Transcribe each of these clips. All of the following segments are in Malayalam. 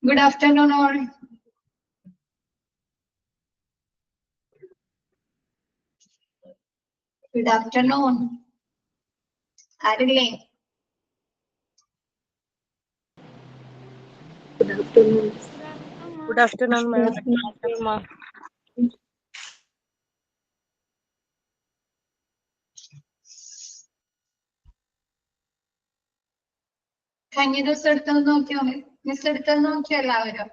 Good afternoon all. Good afternoon. ആരില്ലേ? Good afternoon. Good afternoon, ma'am. കഴിഞ്ഞ ദിവസം എടുത്തത് നോക്കിയോ? മിസ് എടുത്തത് നോക്കിയോ എല്ലാവരും?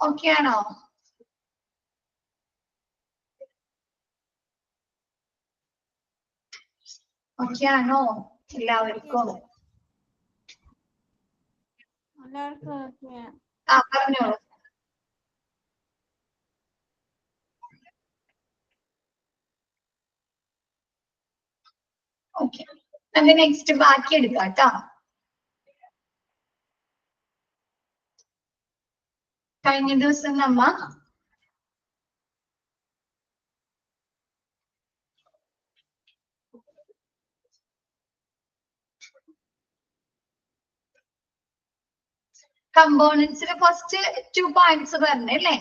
ഓക്കെ ആണോ? ഓക്കെ ആണോ എല്ലാവർക്കും? പറഞ്ഞോളൂ. ഓക്കെ, നമുക്ക് നെക്സ്റ്റ് ബാക്കി എടുക്കാം കേട്ടോ. കഴിഞ്ഞ ദിവസം നമ്മ കമ്പോണൻസിൽ ഫസ്റ്റ് 2 പോയിന്റ്സ് പറഞ്ഞല്ലേ?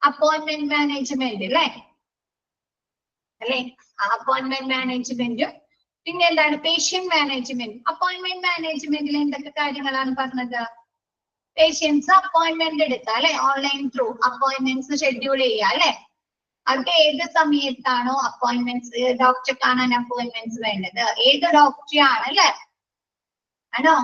അപ്പോയിന്റ്മെന്റ് മാനേജ്മെന്റ് അല്ലേ? അപ്പോയിന്റ്മെന്റ് മാനേജ്മെന്റും പിന്നെ എന്താണ് പേഷ്യന്റ് മാനേജ്മെന്റ്. അപ്പോയിന്റ്മെന്റ് മാനേജ്മെന്റിൽ എന്തൊക്കെ കാര്യങ്ങളാണ് പറഞ്ഞത്? പേഷ്യൻസ് അപ്പോയിന്റ്മെന്റ് എടുക്കുക അല്ലെ? ഓൺലൈൻ ത്രൂ അപ്പോയിന്റ്മെന്റ്സ് ഷെഡ്യൂൾ ചെയ്യുക അല്ലെ? അത് ഏത് സമയത്താണോ അപ്പോയിന്റ്മെന്റ്സ്, ഡോക്ടറെ കാണാൻ അപ്പോയിന്റ്മെന്റ്സ് വേണ്ടത്, ഏത് ഡോക്ടറെ ആണ് അല്ലെ? ആണോ?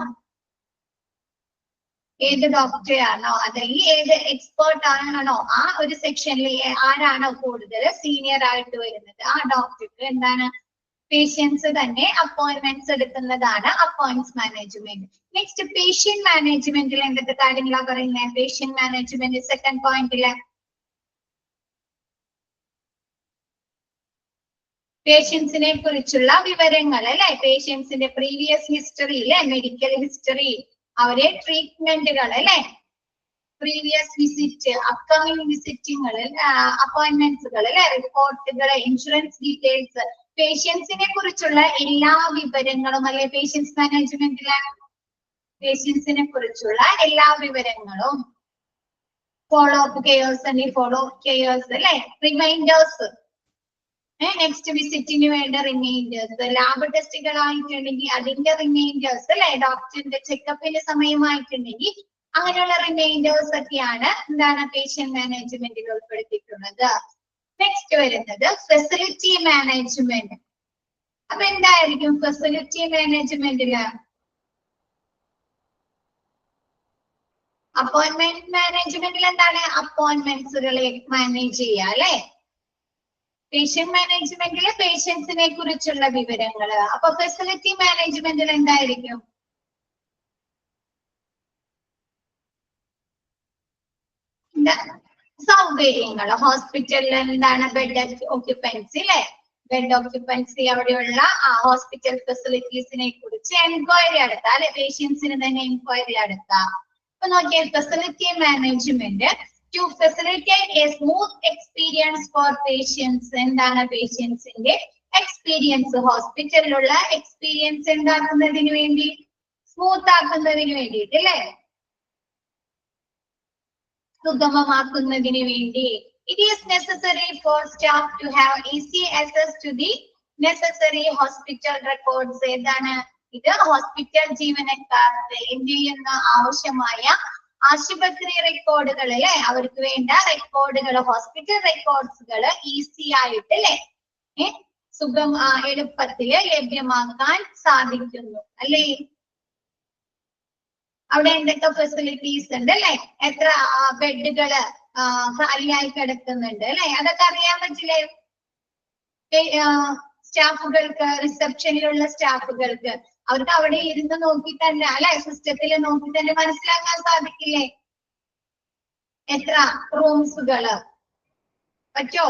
ഏത് ഡോക്ടറെ ആണോ അല്ലെങ്കിൽ ഏത് എക്സ്പേർട്ട് ആണോ ആ ഒരു സെക്ഷനിൽ ആരാണോ കൂടുതൽ സീനിയർ ആയിട്ട് വരുന്നത് ആ ഡോക്ടർക്ക് എന്താണ് പേഷ്യൻസ് തന്നെ അപ്പോയിന്റ്മെന്റ്സ് എടുക്കുന്നതാണ് അപ്പോയിന്റ്മെന്റ് മാനേജ്മെന്റ്. നെക്സ്റ്റ് പേഷ്യന്റ് മാനേജ്മെന്റിൽ എന്തൊക്കെ കാര്യങ്ങളാണ് പറയുന്നത്? പേഷ്യന്റ് മാനേജ്മെന്റ് സെക്കൻഡ് പോയിന്റില് പേഷ്യൻസിനെ കുറിച്ചുള്ള വിവരങ്ങൾ അല്ലെ? പേഷ്യൻസിന്റെ പ്രീവിയസ് ഹിസ്റ്ററി അല്ലെ? മെഡിക്കൽ ഹിസ്റ്ററി, അവരെ ട്രീറ്റ്മെന്റുകൾ അല്ലെ? പ്രീവിയസ് വിസിറ്റ്, അപ്കമിങ് വിസിറ്റുകൾ, അപ്പോയിന്റ്മെന്റ്സുകൾ അല്ലെ? റിപ്പോർട്ടുകൾ, ഇൻഷുറൻസ് ഡീറ്റെയിൽസ്, പേഷ്യൻസിനെ കുറിച്ചുള്ള എല്ലാ വിവരങ്ങളും അല്ലെ? പേഷ്യൻസ് മാനേജ്മെന്റിലെ പേഷ്യൻസിനെ കുറിച്ചുള്ള എല്ലാ വിവരങ്ങളും, ഫോളോ അപ്പ് കെയേഴ്സ് അല്ലെങ്കിൽ ഫോളോ അപ്പ് കെയേഴ്സ് അല്ലെ? റിമൈൻഡേഴ്സ്, നെക്സ്റ്റ് വിസിറ്റിന് വേണ്ട റിമൈൻഡേഴ്സ്, ലാബ് ടെസ്റ്റുകൾ ആയിട്ടുണ്ടെങ്കിൽ അതിന്റെ റിമൈൻഡേഴ്സ് അല്ലെ? ഡോക്ടറിന്റെ ചെക്കപ്പിന്റെ സമയമായിട്ടുണ്ടെങ്കിൽ അങ്ങനെയുള്ള റിമൈൻഡേഴ്സ് ഒക്കെയാണ് എന്താണ് പേഷ്യന്റ് മാനേജ്മെന്റിൽ ഉൾപ്പെടുത്തിയിട്ടുള്ളത്. നെക്സ്റ്റ് വരുന്നത് ഫെസിലിറ്റി മാനേജ്മെന്റ്. അപ്പൊ എന്തായിരിക്കും ഫെസിലിറ്റി മാനേജ്മെന്റില്? അപ്പോയിന്റ്മെന്റ് മാനേജ്മെന്റിൽ എന്താണ്? അപ്പോയിന്റ്മെന്റ്സുകളെ മാനേജ് ചെയ്യുക അല്ലെ? പേഷ്യന്റ് മാനേജ്മെന്റില് പേഷ്യൻസിനെ കുറിച്ചുള്ള വിവരങ്ങള്. അപ്പൊ ഫെസിലിറ്റി മാനേജ്മെന്റിൽ എന്തായിരിക്കും? സൗകര്യങ്ങൾ. ഹോസ്പിറ്റലിൽ എന്താണ്? ബെഡ് ഓക്യുപ്പൻസി അല്ലെ? ബെഡ് ഓക്യുപ്പൻസി, അവിടെയുള്ള ഹോസ്പിറ്റൽ ഫെസിലിറ്റീസിനെ കുറിച്ച് എൻക്വയറി നടത്താം അല്ലെ? പേഷ്യൻസിന് തന്നെ എൻക്വയറി നടത്താം. അപ്പൊ നോക്കിയാൽ facility management to facilitate a smooth experience for patients. എന്താണ് പേഷ്യൻസിന്റെ എക്സ്പീരിയൻസ്, ഹോസ്പിറ്റലിലുള്ള എക്സ്പീരിയൻസ് എന്താക്കുന്നതിന് വേണ്ടി? സ്മൂത്ത് ആക്കുന്നതിന് വേണ്ടിയിട്ട് അല്ലെ? സുഗമമാക്കുന്നതിന് വേണ്ടി. It is necessary for staff to have easy access to the necessary hospital records. ഏതാണ് ഇത്? ഹോസ്പിറ്റൽ ജീവനക്കാർക്ക് എന്ത് ചെയ്യുന്ന ആവശ്യമായ ആശുപത്രി റെക്കോർഡുകൾ അല്ലെ? അവർക്ക് വേണ്ട റെക്കോർഡുകൾ, ഹോസ്പിറ്റൽ റെക്കോർഡ്സുകൾ ഈസി ആയിട്ട് അല്ലെ? എളുപ്പത്തില് ലഭ്യമാക്കാൻ സാധിക്കുന്നു അല്ലേ? അവിടെ എന്തൊക്കെ ഫെസിലിറ്റീസ് ഉണ്ട് അല്ലെ? എത്ര ബെഡുകള് ഖാലിയായി കിടക്കുന്നുണ്ട് അല്ലെ? അതൊക്കെ അറിയാൻ പറ്റില്ലേ? സ്റ്റാഫുകൾക്ക്, റിസപ്ഷനിലുള്ള സ്റ്റാഫുകൾക്ക് അവർക്ക് അവിടെ ഇരുന്ന് നോക്കി തന്നെ അല്ലെ? സിസ്റ്റത്തിൽ നോക്കി തന്നെ മനസ്സിലാക്കാൻ സാധിക്കില്ലേ എത്ര റൂംസുകള്? പറ്റോ?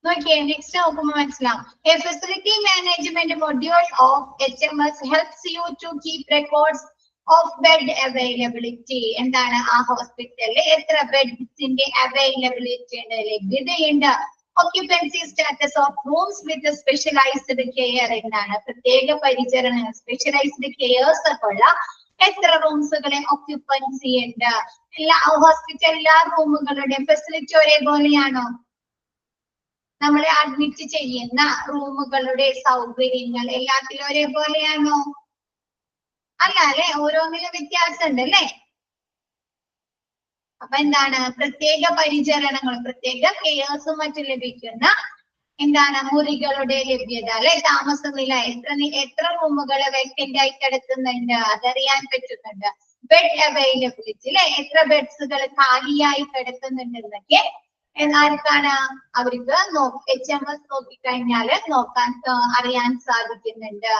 നോക്കിയേ, നെക്സ്റ്റ് നോക്കുമ്പോ മനസ്സിലാവും. A facility management module of HMS helps you to keep records of bed availability. എന്താണ്? ആ ഹോസ്പിറ്റലിൽ എത്ര ബെഡ്സിന്റെ അവൈലബിലിറ്റി ഉണ്ട്, ലഭ്യതയുണ്ട്, occupancy status of rooms with a specialized care എന്താണ് പ്രത്യേക പരിചരണം സ്പെഷ്യലൈസ്ഡ് കെയർസ് ഒക്കെ ഉള്ള എത്ര റൂംസുകളെ occupancy ഉണ്ട് എല്ലാ ഹോസ്പിറ്റലിലെ റൂമുകളുടെ ഫെസിലിറ്റി ഒരേപോലെയാണോ നമ്മളെ അഡ്മിറ്റ് ചെയ്യുന്ന റൂമുകളുടെ സൗകര്യങ്ങൾ എല്ലാത്തിലും ഒരേപോലെയാണോ അല്ല അല്ലെ ഓരോന്നിലും വ്യത്യാസം ഉണ്ട് അല്ലേ അപ്പൊ എന്താണ് പ്രത്യേക പരിചരണങ്ങൾ പ്രത്യേക കെയർസും മറ്റും ലഭിക്കുന്ന എന്താണ് മുറികളുടെ ലഭ്യത അല്ലെ താമസ നില എത്ര റൂമുകൾ വേക്കന്റ് ആയി കിടക്കുന്നുണ്ട് അതറിയാൻ പറ്റുന്നുണ്ട് ബെഡ് അവൈലബിലിറ്റി അല്ലെ എത്ര ബെഡ്സുകൾ കാലിയായി കിടക്കുന്നുണ്ടെന്നൊക്കെ ആർക്കാണ് അവർക്ക് HMS നോക്കിക്കഴിഞ്ഞാല് അറിയാൻ സാധിക്കുന്നുണ്ട്.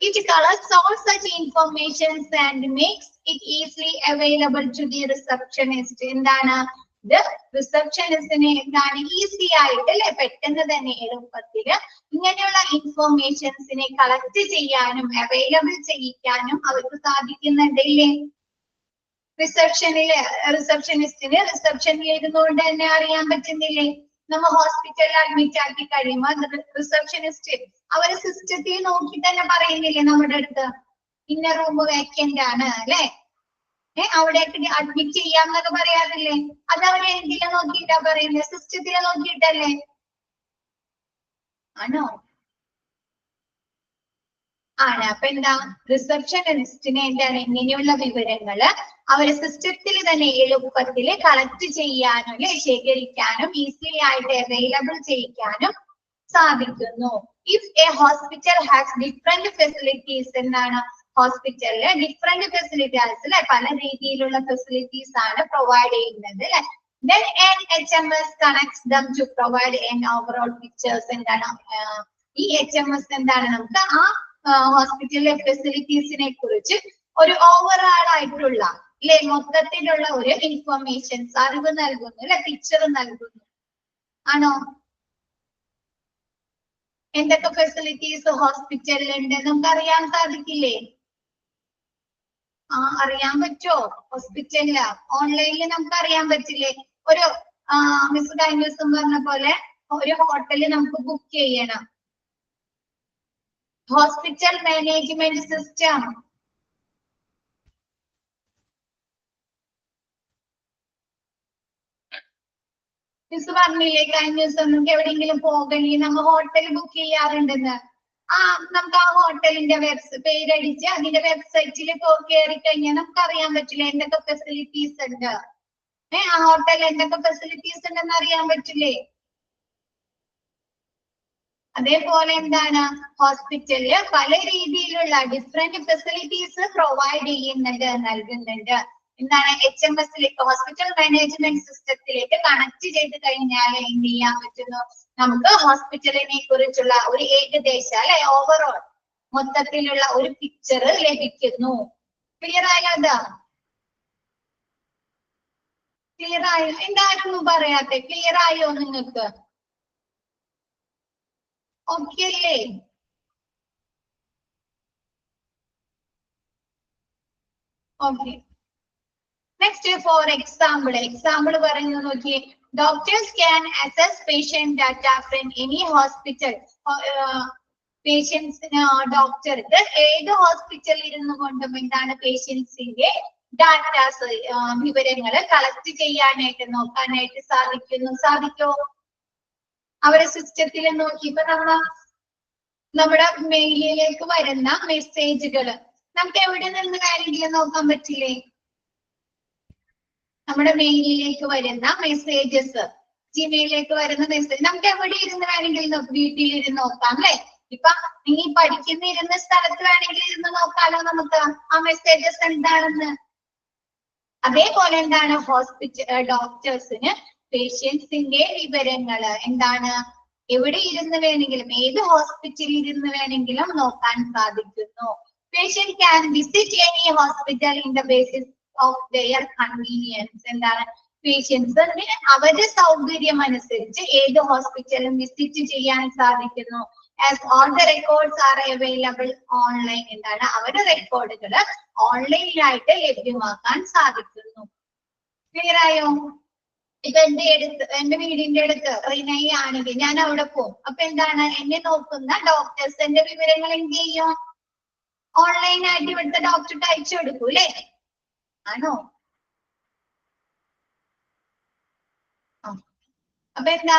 It collects all such informations and makes it easily available to the receptionist. എന്താണ് ഇത് റിസപ്ഷനിസ്റ്റിനെ എന്താണ് ഈസി ആയിട്ട് അല്ലെ പെട്ടെന്ന് തന്നെ എളുപ്പത്തില് ഇങ്ങനെയുള്ള ഇൻഫോർമേഷൻസിനെ കളക്ട് ചെയ്യാനും അവൈലബിൾ ചെയ്യിക്കാനും അവർക്ക് സാധിക്കുന്നുണ്ട് ഇല്ലേ റിസപ്ഷനിസ്റ്റിന് റിസപ്ഷനിൽ ഇരുന്നുകൊണ്ട് തന്നെ അറിയാൻ പറ്റുന്നില്ലേ നമ്മ ഹോസ്പിറ്റലിൽ അഡ്മിറ്റ് ആക്കി കഴിയുമ്പോൾ റിസപ്ഷനിസ്റ്റ് അവര് സിസ്റ്റത്തിൽ നോക്കി തന്നെ പറയുന്നില്ലേ നമ്മുടെ അടുത്ത് ഇന്ന റൂം വേക്കന്റ് ആണ് അല്ലെ അവിടേക്ക് അഡ്മിറ്റ് ചെയ്യാന്നൊക്കെ പറയാറില്ലേ അത് അവര് എന്തിനെ നോക്കിയിട്ടാ പറയുന്നത് സിസ്റ്റത്തിനെ നോക്കിയിട്ടല്ലേ ആണോ ആണ് അപ്പൊ എന്താ റിസപ്ഷനിസ്റ്റിന് എന്താണ് ഇങ്ങനെയുള്ള വിവരങ്ങള് അവര് സിസ്റ്റത്തിൽ തന്നെ എളുപ്പത്തില് കളക്ട് ചെയ്യാനും അല്ലെ ശേഖരിക്കാനും ഈസിലി ആയിട്ട് അവൈലബിൾ ചെയ്യിക്കാനും സാധിക്കുന്നു. If A hospital has different facilities എന്താണ് ഹോസ്പിറ്റലില് ഡിഫറെന്റ് ഫെസിലിറ്റീസ് അല്ലെ പല രീതിയിലുള്ള ഫെസിലിറ്റീസ് ആണ് പ്രൊവൈഡ് ചെയ്യുന്നത് അല്ലെ then an HMS connects them to provide an overall pictures എന്താണ് ഈ HMS എന്താണ് നമുക്ക് ആ ഹോസ്പിറ്റലിലെ ഫെസിലിറ്റീസിനെ കുറിച്ച് ഒരു ഓവറോൾ ആയിട്ടുള്ള അല്ലെ മൊത്തത്തിലുള്ള ഒരു ഇൻഫർമേഷൻസ് അറിവ് നൽകുന്നു അല്ലെ പിക്ചർ നൽകുന്നു ആണോ എന്തൊക്കെ ഫെസിലിറ്റീസ് ഹോസ്പിറ്റലിൽ ഉണ്ട് നമുക്ക് അറിയാൻ സാധിക്കില്ലേ അറിയാൻ പറ്റോ ഹോസ്പിറ്റലില് ഓൺലൈനിൽ നമുക്ക് അറിയാൻ പറ്റില്ലേ ഒരു മിസ് കഴിഞ്ഞ ദിവസം പറഞ്ഞ പോലെ ഒരു ഹോട്ടലിൽ നമുക്ക് ബുക്ക് ചെയ്യണം ഹോസ്പിറ്റൽ മാനേജ്മെന്റ് സിസ്റ്റം മിസ് പറഞ്ഞില്ലേ കഴിഞ്ഞ ദിവസം നമുക്ക് എവിടെയെങ്കിലും പോകണേ നമ്മ ഹോട്ടൽ ബുക്ക് ചെയ്യാറുണ്ടെന്ന് നമുക്ക് ആ ഹോട്ടലിന്റെ പേരടിച്ച് അതിന്റെ വെബ്സൈറ്റിൽ കയറി കഴിഞ്ഞാൽ നമുക്ക് അറിയാൻ പറ്റില്ല എന്തൊക്കെ ഫെസിലിറ്റീസ് ഉണ്ട് ആ ഹോട്ടലിൽ എന്തൊക്കെ ഫെസിലിറ്റീസ് ഉണ്ടെന്ന് അറിയാൻ പറ്റില്ലേ അതേപോലെ എന്താണ് ഹോസ്പിറ്റലില് പല രീതിയിലുള്ള ഡിഫറെന്റ് ഫെസിലിറ്റീസ് പ്രൊവൈഡ് ചെയ്യുന്നുണ്ട് നൽകുന്നുണ്ട് എന്താണ് HMS ഹോസ്പിറ്റൽ മാനേജ്മെന്റ് സിസ്റ്റത്തിലേക്ക് കണക്ട് ചെയ്ത് കഴിഞ്ഞാൽ എന്ത് ചെയ്യാൻ പറ്റുന്നു നമുക്ക് ഹോസ്പിറ്റലിനെ കുറിച്ചുള്ള ഒരു ഏകദേശം അല്ലെ ഓവറോൾ മൊത്തത്തിലുള്ള ഒരു പിക്ചർ ലഭിക്കുന്നു ക്ലിയർ ആയോ അതാ ക്ലിയർ ആയോ എന്തായിരുന്നു പറയാത്തെ ക്ലിയർ ആയോ നിങ്ങൾക്ക് ഓക്കെ അല്ലേ ഓക്കെ നെക്സ്റ്റ് ഫോർ എക്സാമ്പിൾ പറയുന്നത് നോക്കിയേ doctors can assess patient data from any hospital പേഷ്യൻസിന് ഡോക്ടർക്ക് ഏത് ഹോസ്പിറ്റലിൽ ഇരുന്നു കൊണ്ടും എന്താണ് പേഷ്യൻസിന്റെ ഡാറ്റാസ് വിവരങ്ങൾ കളക്ട് ചെയ്യാനായിട്ട് നോക്കാനായിട്ട് സാധിക്കോ അവരെ സിസ്റ്റത്തിൽ നോക്കി ഇപ്പൊ നമ്മുടെ മെയിലിലേക്ക് വരുന്ന മെസ്സേജുകൾ നമുക്ക് എവിടെ നിന്ന് കാര്യങ്ങളും നോക്കാൻ പറ്റില്ലേ നമ്മുടെ മെയിലിലേക്ക് വരുന്ന മെസ്സേജസ് ജിമെയിലേക്ക് വരുന്ന മെസ്സേജ് നമുക്ക് എവിടെ ഇരുന്ന് വേണമെങ്കിലും വീട്ടിലിരുന്ന് നോക്കാം അല്ലെ ഇപ്പൊ നീ പഠിക്കുന്ന സ്ഥലത്ത് വേണമെങ്കിൽ ഇരുന്ന് നോക്കാലോ നമുക്ക് ആ മെസ്സേജസ് എന്താണെന്ന് അതേപോലെ എന്താണ് ഡോക്ടേഴ്സിന് പേഷ്യൻസിന്റെ വിവരങ്ങള് എന്താണ് എവിടെ ഇരുന്ന് വേണമെങ്കിലും ഏത് ഹോസ്പിറ്റലിൽ ഇരുന്ന് വേണമെങ്കിലും നോക്കാൻ സാധിക്കുന്നു patient can visit any hospital in the basis of their convenience എന്താണ് പേഷ്യൻസിന് അവരുടെ സൗകര്യം അനുസരിച്ച് ഏത് ഹോസ്പിറ്റലും വിസിറ്റ് ചെയ്യാൻ സാധിക്കുന്നു as all the records are available online എന്താണ് അവരുടെ റെക്കോർഡുകൾ ഓൺലൈനിലായിട്ട് ലഭ്യമാക്കാൻ സാധിക്കുന്നു ക്ലിയർ ആയോ ഇപ്പൊ എന്റെ വീടിന്റെ അടുത്ത് റിനൈ ആണെങ്കിൽ ഞാൻ അവിടെ പോകും. അപ്പൊ എന്താണ്, എന്നെ നോക്കുന്ന ഡോക്ടേഴ്സ് എന്റെ വിവരങ്ങൾ എന്ത് ചെയ്യും? ഓൺലൈനായിട്ട് ഇവിടുത്തെ ഡോക്ടർക്ക് അയച്ചു കൊടുക്കൂ അല്ലേ? ആണോ? അപ്പൊ എന്താ,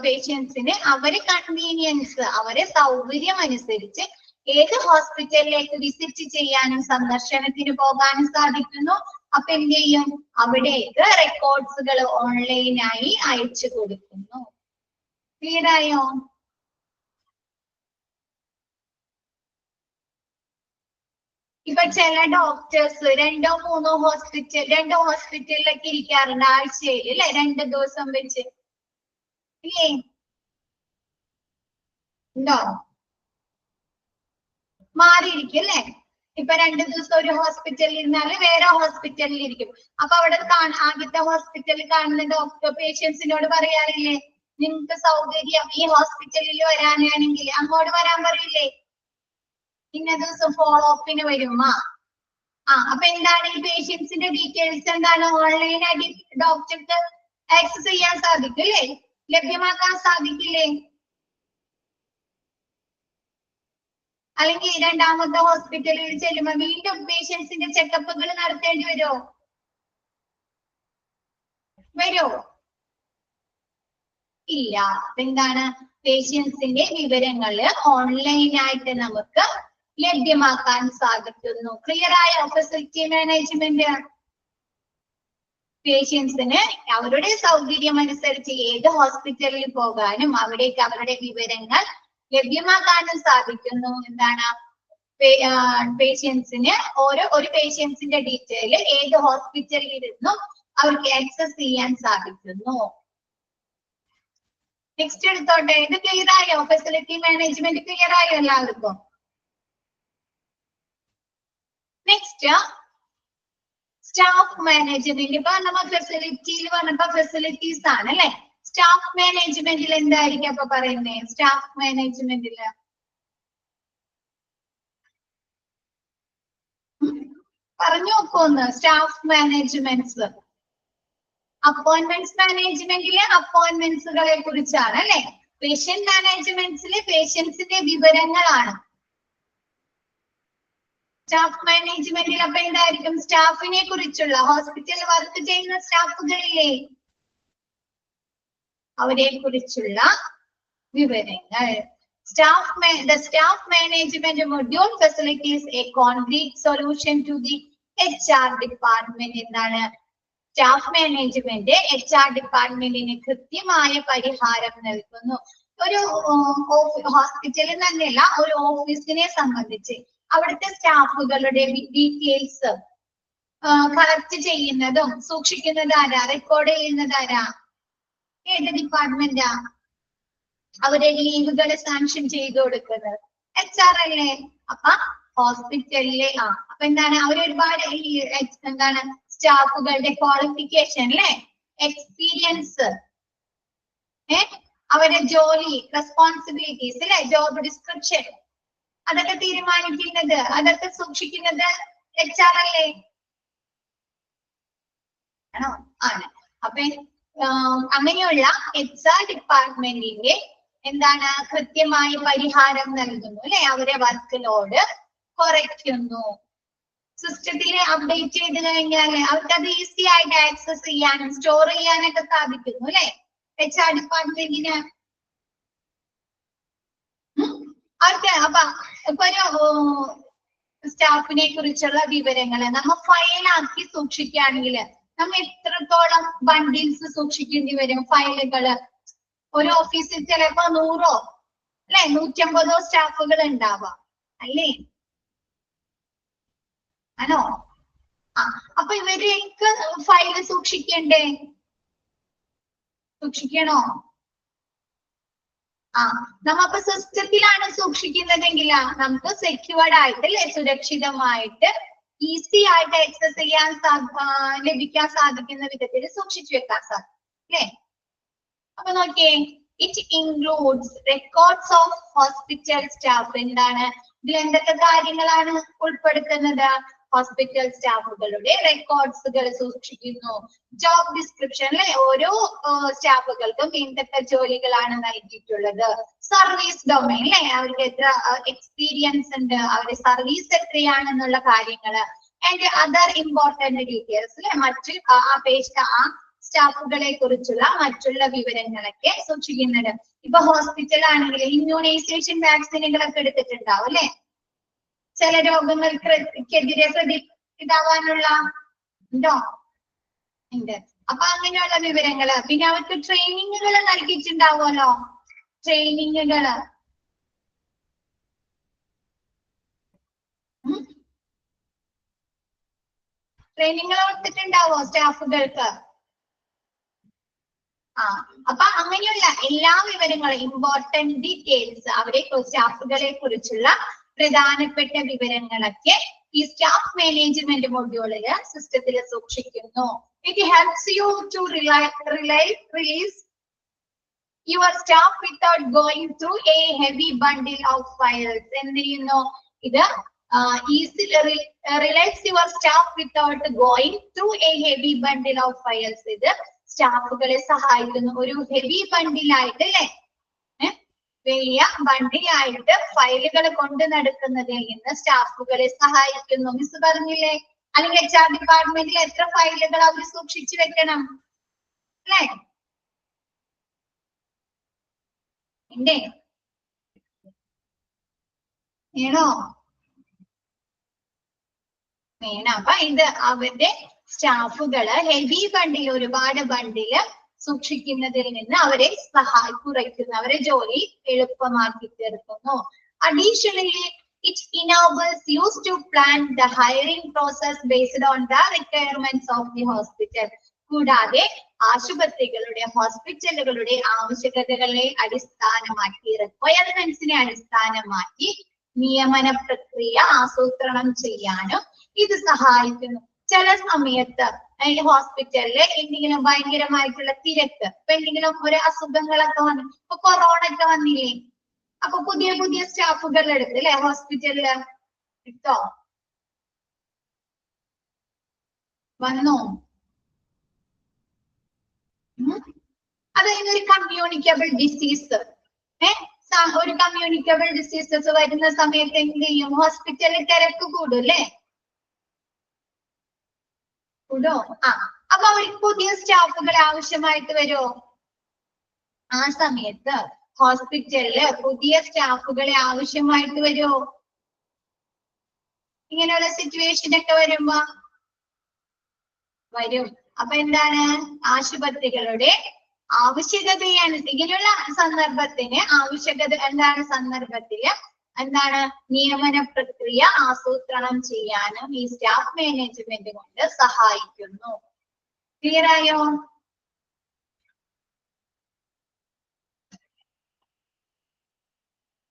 പേഷ്യൻസിന് അവരെ കൺവീനിയൻസ്, അവരെ സൗകര്യം അനുസരിച്ച് ഏത് ഹോസ്പിറ്റലിലേക്ക് വിസിറ്റ് ചെയ്യാനും സന്ദർശനത്തിന് പോകാനും സാധിക്കുന്നു. അപ്പൊ എന്ത് ചെയ്യും? അവിടേക്ക് റെക്കോർഡ്സുകൾ ഓൺലൈനായി അയച്ചു കൊടുക്കുന്നു. ക്ലിയർ ആയോ? ഇപ്പൊ ചില ഡോക്ടേഴ്സ് രണ്ടോ ഹോസ്പിറ്റലിലൊക്കെ ഇരിക്കാറുണ്ട് ആഴ്ചയിൽ അല്ലെ, 2 ദിവസം വെച്ച് ഇല്ലേ? ഉണ്ടോ? മാറിയിരിക്കും അല്ലെ? ഇപ്പൊ 2 ദിവസം ഒരു ഹോസ്പിറ്റലിൽ ഇരുന്നാല് വേറെ ഹോസ്പിറ്റലിൽ ഇരിക്കും. അപ്പൊ അവിടെ ആദ്യത്തെ ഹോസ്പിറ്റലിൽ കാണുന്ന ഡോക്ടർ പേഷ്യൻസിനോട് പറയാറില്ലേ, നിങ്ങൾക്ക് സൗകര്യം ഈ ഹോസ്പിറ്റലിൽ വരാനാണെങ്കിൽ അങ്ങോട്ട് വരാൻ പറയില്ലേ? ഇന്ന ദിവസം ഫോളോ അപ്പിന് വരുമാ. അപ്പൊ എന്താണ്, ഈ പേഷ്യൻസിന്റെ ഡീറ്റെയിൽസ് എന്താണ് ഓൺലൈനായിട്ട് ഡോക്ടർക്ക് ആക്സസ് ചെയ്യാൻ സാധിക്കും അല്ലേ? ലഭ്യമാക്കാൻ സാധിക്കില്ലേ? അല്ലെങ്കിൽ രണ്ടാമത്തെ ഹോസ്പിറ്റലിൽ ചെല്ലുമ്പോ വീണ്ടും പേഷ്യൻസിന്റെ ചെക്കപ്പുകൾ നടത്തേണ്ടി വരുമോ? ഇല്ല. എന്താണ്, പേഷ്യൻസിന്റെ വിവരങ്ങള് ഓൺലൈനായിട്ട് നമുക്ക് ലഭ്യമാക്കാൻ സാധിക്കുന്നു. ക്ലിയർ ആയോ? ഫെസിലിറ്റി മാനേജ്മെന്റ് പേഷ്യൻസിന് അവരുടെ സൗകര്യം അനുസരിച്ച് ഏത് ഹോസ്പിറ്റലിൽ പോകാനും അവിടേക്ക് അവരുടെ വിവരങ്ങൾ ലഭ്യമാക്കാനും സാധിക്കുന്നു. എന്താണ്, പേഷ്യൻസിന് ഒരു പേഷ്യൻസിന്റെ ഡീറ്റെയിൽ ഏത് ഹോസ്പിറ്റലിൽ ഇരുന്നും അവർക്ക് ആക്സസ് ചെയ്യാൻ സാധിക്കുന്നു. നെക്സ്റ്റ് എടുത്തോട്ടെ. ഇത് ക്ലിയർ ആയോ? ഫെസിലിറ്റി മാനേജ്മെന്റ് ക്ലിയർ ആയോ എല്ലാവർക്കും? Next staff management. ഇപ്പൊ നമ്മൾ ഫെസിലിറ്റിയിൽ പറഞ്ഞപ്പോ ഫെസിലിറ്റീസ് ആണ് അല്ലെ? സ്റ്റാഫ് മാനേജ്മെന്റിൽ എന്തായിരിക്കും അപ്പൊ പറയുന്നത്? സ്റ്റാഫ് മാനേജ്മെന്റില് പറഞ്ഞു നോക്കോന്ന്. സ്റ്റാഫ് മാനേജ്മെന്റ്സ്, അപ്പോയിന്റ്മെന്റ്സ് മാനേജ്മെന്റിലെ അപ്പോയിന്റ്മെന്റ്സുകളെ കുറിച്ചാണ് അല്ലെ? പേഷ്യന്റ് മാനേജ്മെന്റ്സിലെ പേഷ്യൻസിന്റെ വിവരങ്ങളാണ്. സ്റ്റാഫ് മാനേജ്മെന്റിൽ അപ്പൊ എന്തായിരിക്കും? സ്റ്റാഫിനെ കുറിച്ചുള്ള, ഹോസ്പിറ്റലിൽ വർക്ക് ചെയ്യുന്ന സ്റ്റാഫുകളില്ലേ, അവരെ കുറിച്ചുള്ള വിവരങ്ങൾ. The staff management module facilitates a concrete solution to the HR department. എന്താണ്, സ്റ്റാഫ് മാനേജ്മെന്റ് HR ഡിപ്പാർട്ട്മെന്റിന് കൃത്യമായ പരിഹാരം നൽകുന്നു. ഒരു ഹോസ്പിറ്റലിൽ തന്നെയല്ല, ഒരു ഓഫീസിനെ സംബന്ധിച്ച് അവിടുത്തെ സ്റ്റാഫുകളുടെ ഡീറ്റെയിൽസ് കളക്ട് ചെയ്യുന്നതും സൂക്ഷിക്കുന്നത് ആരാ? റെക്കോർഡ് ചെയ്യുന്നത് ആരാ? ഏത് ഡിപ്പാർട്ട്മെന്റാ? അവരെ ലീവുകൾ സാങ്ഷൻ ചെയ്തു കൊടുക്കുന്നത് HR അല്ലേ? അപ്പൊ ഹോസ്പിറ്റലിലെ അപ്പൊ എന്താണ്, അവരൊരുപാട് എന്താണ് സ്റ്റാഫുകളുടെ ക്വാളിഫിക്കേഷൻ അല്ലെ, എക്സ്പീരിയൻസ്, അവരുടെ ജോലി റെസ്പോൺസിബിലിറ്റീസ് അല്ലെ, ജോബ് ഡിസ്ക്രിപ്ഷൻ, അതൊക്കെ തീരുമാനിക്കുന്നത്, അതൊക്കെ സൂക്ഷിക്കുന്നത് HR അല്ലേ? ആണോ? ആണ്. അപ്പൊ അങ്ങനെയുള്ള HR ഡിപ്പാർട്ട്മെന്റിന്റെ എന്താണ്, കൃത്യമായ പരിഹാരം നൽകുന്നു അല്ലെ? അവരെ വർക്ക് ലോഡ് കുറയ്ക്കുന്നു. സിസ്റ്റത്തിൽ അപ്ഡേറ്റ് ചെയ്ത് കഴിഞ്ഞാൽ അവർക്ക് അത് ഈസി ആയിട്ട് ആക്സസ് ചെയ്യാനും സ്റ്റോർ ചെയ്യാനൊക്കെ സാധിക്കുന്നു അല്ലെ? HR ഡിപ്പാർട്ട്മെന്റിന് അവർക്ക് അപ്പൊ ഒരു സ്റ്റാഫിനെ കുറിച്ചുള്ള വിവരങ്ങൾ നമ്മൾ ഫയലാക്കി സൂക്ഷിക്കുകയാണെങ്കിൽ നമ്മൾ എത്രത്തോളം ബണ്ടിൽസ് സൂക്ഷിക്കേണ്ടി വരും? ഫയലുകള് ഒരു ഓഫീസിൽ ചിലപ്പോ 100 അല്ലെ 150 സ്റ്റാഫുകൾ ഉണ്ടാവാം അല്ലേ? ആണോ? അപ്പൊ ഇവരെയൊക്കെ ഫയല് സൂക്ഷിക്കണ്ടേ? സൂക്ഷിക്കണോ? നമ്മപ്പോ സിസ്റ്റത്തിലാണ് സൂക്ഷിക്കുന്നതെങ്കിൽ നമുക്ക് സെക്യൂർഡ് ആയിട്ട് അല്ലെ, സുരക്ഷിതമായിട്ട് ഈസി ആയിട്ട് ആക്സസ് ചെയ്യാൻ ലഭിക്കാൻ സാധിക്കുന്ന വിധത്തിൽ സൂക്ഷിച്ചു വെക്കാൻ സാധിക്കും അല്ലെ? അപ്പൊ നോക്കിയേ, it includes records of hospital staff. എന്താണ് ഇതിൽ എന്തൊക്കെ കാര്യങ്ങളാണ് ഉൾപ്പെടുത്തുന്നത്? ഹോസ്പിറ്റൽ സ്റ്റാഫുകളുടെ റെക്കോർഡ്സുകൾ സൂക്ഷിക്കുന്നു. ജോബ് ഡിസ്ക്രിപ്ഷനിലെ ഓരോ സ്റ്റാഫുകൾക്കും എന്തൊക്കെ ജോലികളാണ് നൽകിയിട്ടുള്ളത്, സർവീസ് ഡൊമൈൻ അല്ലെ, അവർക്ക് എത്ര എക്സ്പീരിയൻസ് ഉണ്ട്, അവരുടെ സർവീസ് എത്രയാണെന്നുള്ള കാര്യങ്ങള്, ആൻഡ് അതർ ഇമ്പോർട്ടന്റ് ഡീറ്റെയിൽസ് അല്ലെ, മറ്റ് ആ സ്റ്റാഫുകളെ കുറിച്ചുള്ള മറ്റുള്ള വിവരങ്ങളൊക്കെ സൂക്ഷിക്കുന്നുണ്ട്. ഇപ്പൊ ഹോസ്പിറ്റൽ ആണെങ്കിൽ ഇമ്മ്യൂണൈസേഷൻ വാക്സിനുകളൊക്കെ എടുത്തിട്ടുണ്ടാവും അല്ലെ, ചില രോഗങ്ങൾക്കെതിരെ ഇതാവാനുള്ള ഉണ്ടോ, ഉണ്ട്. അപ്പൊ അങ്ങനെയുള്ള വിവരങ്ങള്, പിന്നെ അവർക്ക് ട്രെയിനിങ്ങുകൾ നൽകിയിട്ടുണ്ടാവുമല്ലോ, ട്രെയിനിങ്ങുകള് കൊടുത്തിട്ടുണ്ടാവോ സ്റ്റാഫുകൾക്ക്? അപ്പൊ അങ്ങനെയുള്ള എല്ലാ വിവരങ്ങളും, ഇമ്പോർട്ടന്റ് ഡീറ്റെയിൽസ്, അവരെ സ്റ്റാഫുകളെ കുറിച്ചുള്ള പ്രധാനപ്പെട്ട വിവരങ്ങളൊക്കെ ഈ സ്റ്റാഫ് മാനേജ്മെന്റ് മൊഡ്യൂളില് സിസ്റ്റത്തിൽ സൂക്ഷിക്കുന്നു. It helps you to release your staff without going through a heavy bundle of files. എന്ത് ചെയ്യുന്നു? ഇത് release your staff without going through a heavy bundle of files. ഇത് സ്റ്റാഫുകളെ സഹായിക്കുന്നു. ഒരു ഹെവി ബണ്ടിലായിട്ട് അല്ലെ, വലിയ ബണ്ടിലായിട്ട് ഫയലുകൾ കൊണ്ടു നടക്കുന്നതിൽ നിന്ന് സ്റ്റാഫുകളെ സഹായിക്കുന്നു. മിസ് പറഞ്ഞില്ലേ, അല്ലെങ്കിൽ HR ഡിപ്പാർട്ട്മെന്റിൽ എത്ര ഫയലുകൾ അവർ സൂക്ഷിച്ചു വെക്കണം അല്ലേ? ഉണ്ടേ വേണോ? വേണം. അപ്പൊ ഇത് അവരുടെ സ്റ്റാഫുകള് ഹെവി ബണ്ടിൽ, ഒരുപാട് ബണ്ടില് സൂക്ഷിക്കുന്നതിൽ നിന്ന് അവരെ കുറയ്ക്കുന്നു, അവരെ ജോലി എളുപ്പമാക്കി തീർക്കുന്നു. Additionally, it enables you to plan the hiring process based on the requirements of the hospital. കൂടാതെ ആശുപത്രികളുടെ, ഹോസ്പിറ്റലുകളുടെ ആവശ്യകതകളെ അടിസ്ഥാനമാക്കി, റിക്വയർമെന്റ്സിനെ അടിസ്ഥാനമാക്കി നിയമന പ്രക്രിയ ആസൂത്രണം ചെയ്യാനും ഇത് സഹായിക്കുന്നു. ചില സമയത്ത് ഹോസ്പിറ്റലില് എന്തെങ്കിലും ഭയങ്കരമായിട്ടുള്ള തിരക്ക്, ഇപ്പൊ എന്തെങ്കിലും ഒരു അസുഖങ്ങളൊക്കെ വന്നു, ഇപ്പൊ കൊറോണ ഒക്കെ വന്നില്ലേ, അപ്പൊ പുതിയ പുതിയ സ്റ്റാഫുകൾ എടുത്ത് അല്ലെ ഹോസ്പിറ്റലില് എടുത്തോ, വന്നു. അതായത് ഒരു കമ്മ്യൂണിക്കബിൾ ഡിസീസ്, ഒരു കമ്മ്യൂണിക്കബിൾ ഡിസീസസ് വരുന്ന സമയത്ത് എന്ത് ചെയ്യും? ഹോസ്പിറ്റലിൽ തിരക്ക് കൂടും അല്ലേ, കൂടോ? അപ്പൊ അവർക്ക് പുതിയ സ്റ്റാഫുകൾ ആവശ്യമായിട്ട് വരുമോ? ആ സമയത്ത് ഹോസ്പിറ്റലില് പുതിയ സ്റ്റാഫുകളെ ആവശ്യമായിട്ട് വരുമോ? ഇങ്ങനെയുള്ള സിറ്റുവേഷൻ ഒക്കെ വരുമ്പോ വരും. അപ്പൊ എന്താണ്? ആശുപത്രികളുടെ ആവശ്യകതയാണ്. ഇങ്ങനെയുള്ള സന്ദർഭത്തിന് ആവശ്യകത എന്താണ്? സന്ദർഭത്തില് എന്താണ്? നിയമന പ്രക്രിയ ആസൂത്രണം ചെയ്യാനും ഈ സ്റ്റാഫ് മാനേജ്മെന്റ് കൊണ്ട് സഹായിക്കുന്നു. ക്ലിയർ ആയോ?